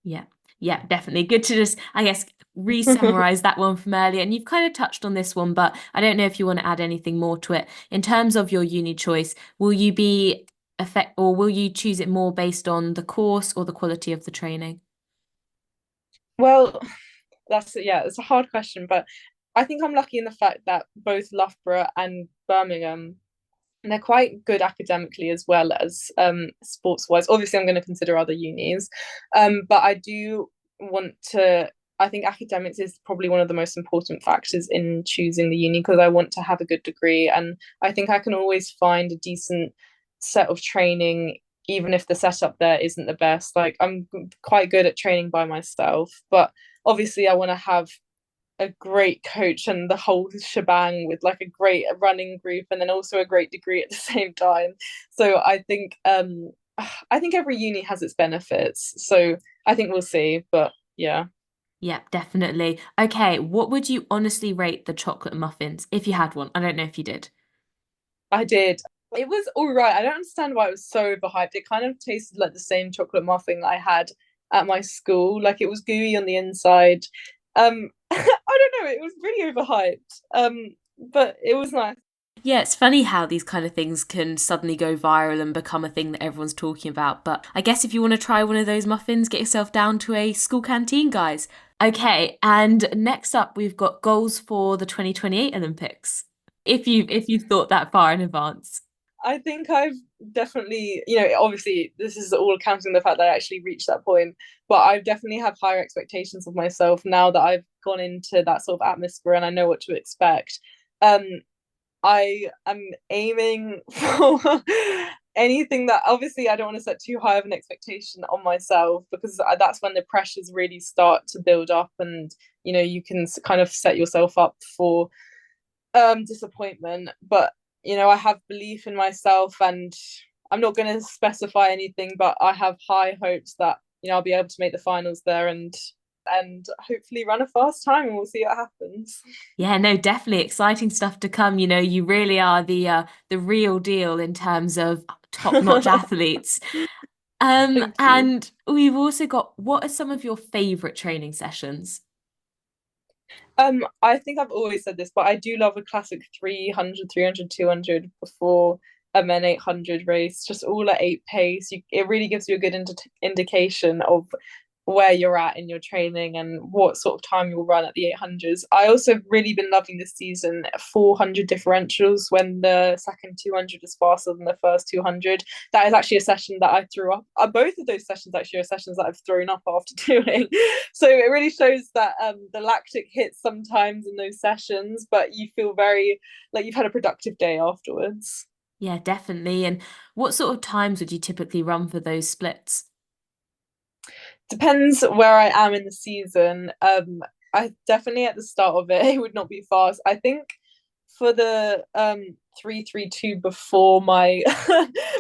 Yeah, yeah, definitely. Good to just, I guess, re-summarize that one from earlier. And you've kind of touched on this one, but I don't know if you want to add anything more to it. In terms of your uni choice, will you be or will you choose it more based on the course or the quality of the training? Well, yeah, it's a hard question, but I think I'm lucky in the fact that both Loughborough and Birmingham, they're quite good academically as well as sports wise. Obviously, I'm going to consider other unis, but I do want to. I think academics is probably one of the most important factors in choosing the uni, because I want to have a good degree, and I think I can always find a decent set of training even if the setup there isn't the best. Like, I'm quite good at training by myself, but obviously I want to have a great coach and the whole shebang, with like a great running group and then also a great degree at the same time. So I think every uni has its benefits. So I think we'll see, but yeah. Yeah, definitely. Okay, what would you honestly rate the chocolate muffins if you had one? I don't know if you did. I did. It was all right. I don't understand why it was so overhyped. It kind of tasted like the same chocolate muffin I had at my school. Like, it was gooey on the inside. I don't know. It was really overhyped. But it was nice. Yeah, it's funny how these kind of things can suddenly go viral and become a thing that everyone's talking about. But I guess if you want to try one of those muffins, get yourself down to a school canteen, guys. Okay, and next up we've got goals for the 2028 Olympics. If you've thought that far in advance. I think I've definitely, obviously this is all counting the fact that I actually reached that point, but I definitely have higher expectations of myself now that I've gone into that sort of atmosphere and I know what to expect. Um, I am aiming for anything that obviously I don't want to set too high of an expectation on myself because that's when the pressures really start to build up and you can kind of set yourself up for disappointment. But I have belief in myself and I'm not going to specify anything, but I have high hopes that I'll be able to make the finals there and hopefully run a fast time and we'll see what happens. Yeah, no, definitely exciting stuff to come. You really are the real deal in terms of top-notch athletes. Thank you. And we've also got, what are some of your favorite training sessions? I think I've always said this, but I do love a classic 300, 300, 200 before a men 800 race, just all at 8 pace. It really gives you a good indication of where you're at in your training and what sort of time you'll run at the 800s. I also have really been loving this season 400 differentials when the second 200 is faster than the first 200. That is actually a session that I threw up. Both of those sessions actually are sessions that I've thrown up after doing. So it really shows that the lactic hits sometimes in those sessions, but you feel very like you've had a productive day afterwards. Yeah, definitely. And what sort of times would you typically run for those splits? Depends where I am in the season. I definitely at the start of it, it would not be fast. I think for the 332 before my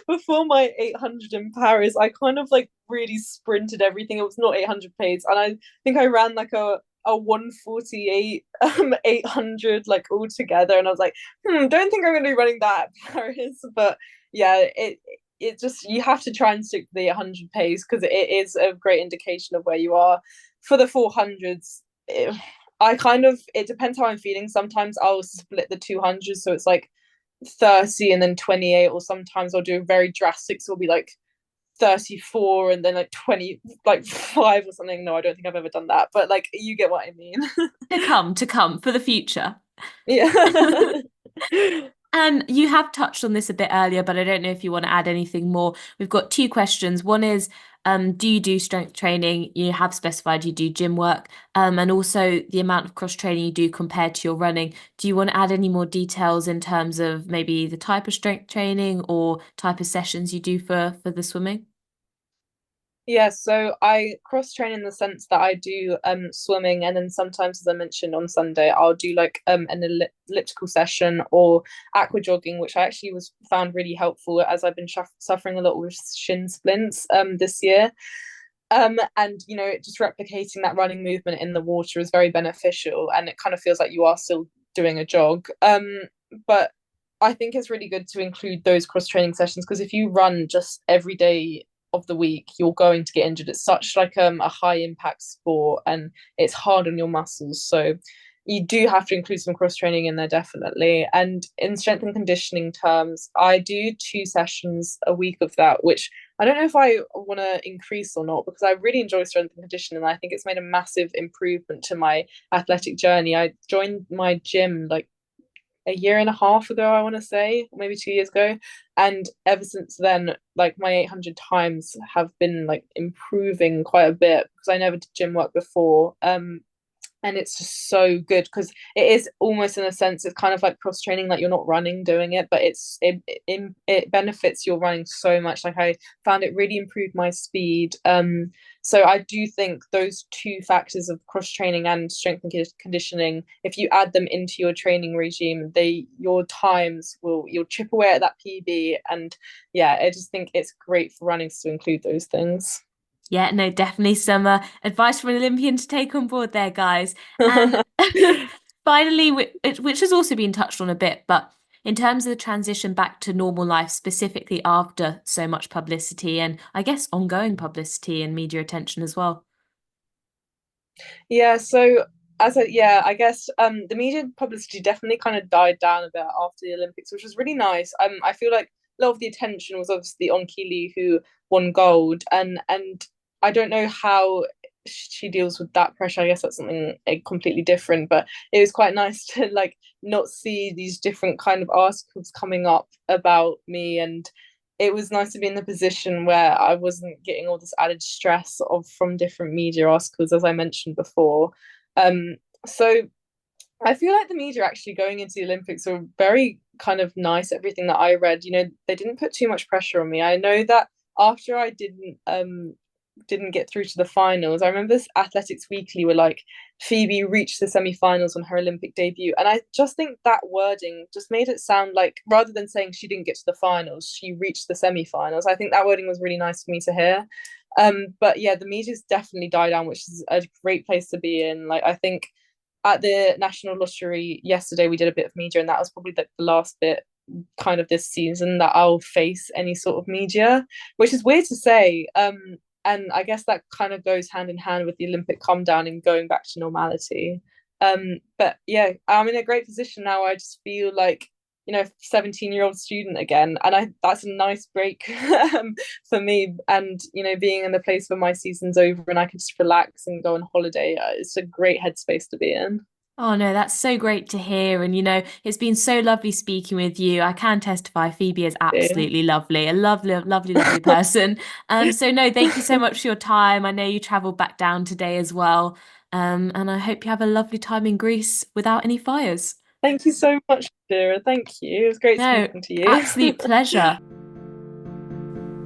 before my 800 in Paris, I kind of like really sprinted everything. It was not 800 pace, and I think I ran like a 148 800 like all together, and I was like, don't think I'm going to be running that at Paris, but yeah, it just you have to try and stick to the 100 pace because it is a great indication of where you are. For the 400s, it depends how I'm feeling. Sometimes I'll split the 200, so it's like 30 and then 28, or sometimes I'll do a very drastic, so it'll be like 34 and then like 20, like 5 or something. No, I don't think I've ever done that, but like you get what I mean. To come for the future. Yeah. And you have touched on this a bit earlier, but I don't know if you want to add anything more. We've got two questions. One is, do you do strength training? You have specified you do gym work, and also the amount of cross training you do compared to your running. Do you want to add any more details in terms of maybe the type of strength training or type of sessions you do for the swimming? Yeah, so I cross train in the sense that I do swimming, and then sometimes, as I mentioned on Sunday, I'll do like an elliptical session or aqua jogging, which I actually was found really helpful as I've been suffering a lot with shin splints this year. And just replicating that running movement in the water is very beneficial, and it kind of feels like you are still doing a jog. But I think it's really good to include those cross training sessions because if you run just every day of the week, you're going to get injured. It's such like a high impact sport, and it's hard on your muscles. So you do have to include some cross training in there definitely. And in strength and conditioning terms, I do 2 sessions a week of that, which I don't know if I want to increase or not because I really enjoy strength and conditioning. And I think it's made a massive improvement to my athletic journey. I joined my gym like a year and a half ago, I want to say, maybe 2 years ago. And ever since then, like my 800 times have been like improving quite a bit because I never did gym work before. And it's just so good because it is almost in a sense it's kind of like cross training, like you're not running doing it, but it benefits your running so much. Like I found it really improved my speed. So I do think those two factors of cross training and strength and conditioning, if you add them into your training regime, your times will you'll chip away at that PB. And yeah, I just think it's great for running to include those things. Yeah, no, definitely some advice from an Olympian to take on board there, guys. And finally, which has also been touched on a bit, but in terms of the transition back to normal life, specifically after so much publicity and I guess ongoing publicity and media attention as well. Yeah, so I guess the media publicity definitely kind of died down a bit after the Olympics, which was really nice. I feel like a lot of the attention was obviously on Keely, who won gold, and I don't know how she deals with that pressure. I guess that's something completely different, but it was quite nice to like not see these different kind of articles coming up about me, and it was nice to be in the position where I wasn't getting all this added stress of from different media articles, as I mentioned before. So I feel like the media actually going into the Olympics were very kind of nice. Everything that I read, they didn't put too much pressure on me. I know that after I didn't get through to the finals, I remember this Athletics Weekly were like, Phoebe reached the semi-finals on her Olympic debut, and I just think that wording just made it sound like, rather than saying she didn't get to the finals, she reached the semi-finals. I think that wording was really nice for me to hear. But yeah, the media's definitely died down, which is a great place to be in. Like, I think at the National Lottery yesterday, we did a bit of media, and that was probably the last bit kind of this season that I'll face any sort of media, which is weird to say. And I guess that kind of goes hand in hand with the Olympic calm down and going back to normality. But yeah, I'm in a great position now. I just feel like 17-year-old student again, and that's a nice break for me. And being in the place where my season's over and I can just relax and go on holiday, it's a great headspace to be in. Oh no, that's so great to hear. And it's been so lovely speaking with you. I can testify Phoebe is absolutely lovely, a lovely, lovely, lovely person. So no, thank you so much for your time. I know you travelled back down today as well. And I hope you have a lovely time in Greece without any fires. Thank you so much, Dira. Thank you. It was great No, speaking to you. absolute pleasure.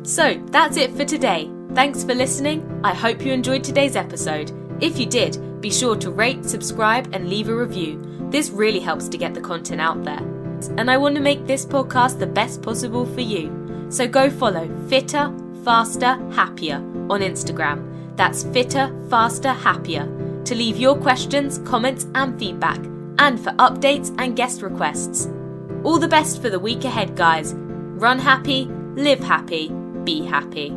So that's it for today. Thanks for listening. I hope you enjoyed today's episode. If you did, be sure to rate, subscribe, and leave a review. This really helps to get the content out there. And I want to make this podcast the best possible for you. So go follow Fitter, Faster, Happier on Instagram. That's Fitter, Faster, Happier to leave your questions, comments, and feedback, and for updates and guest requests. All the best for the week ahead, guys. Run happy, live happy, be happy.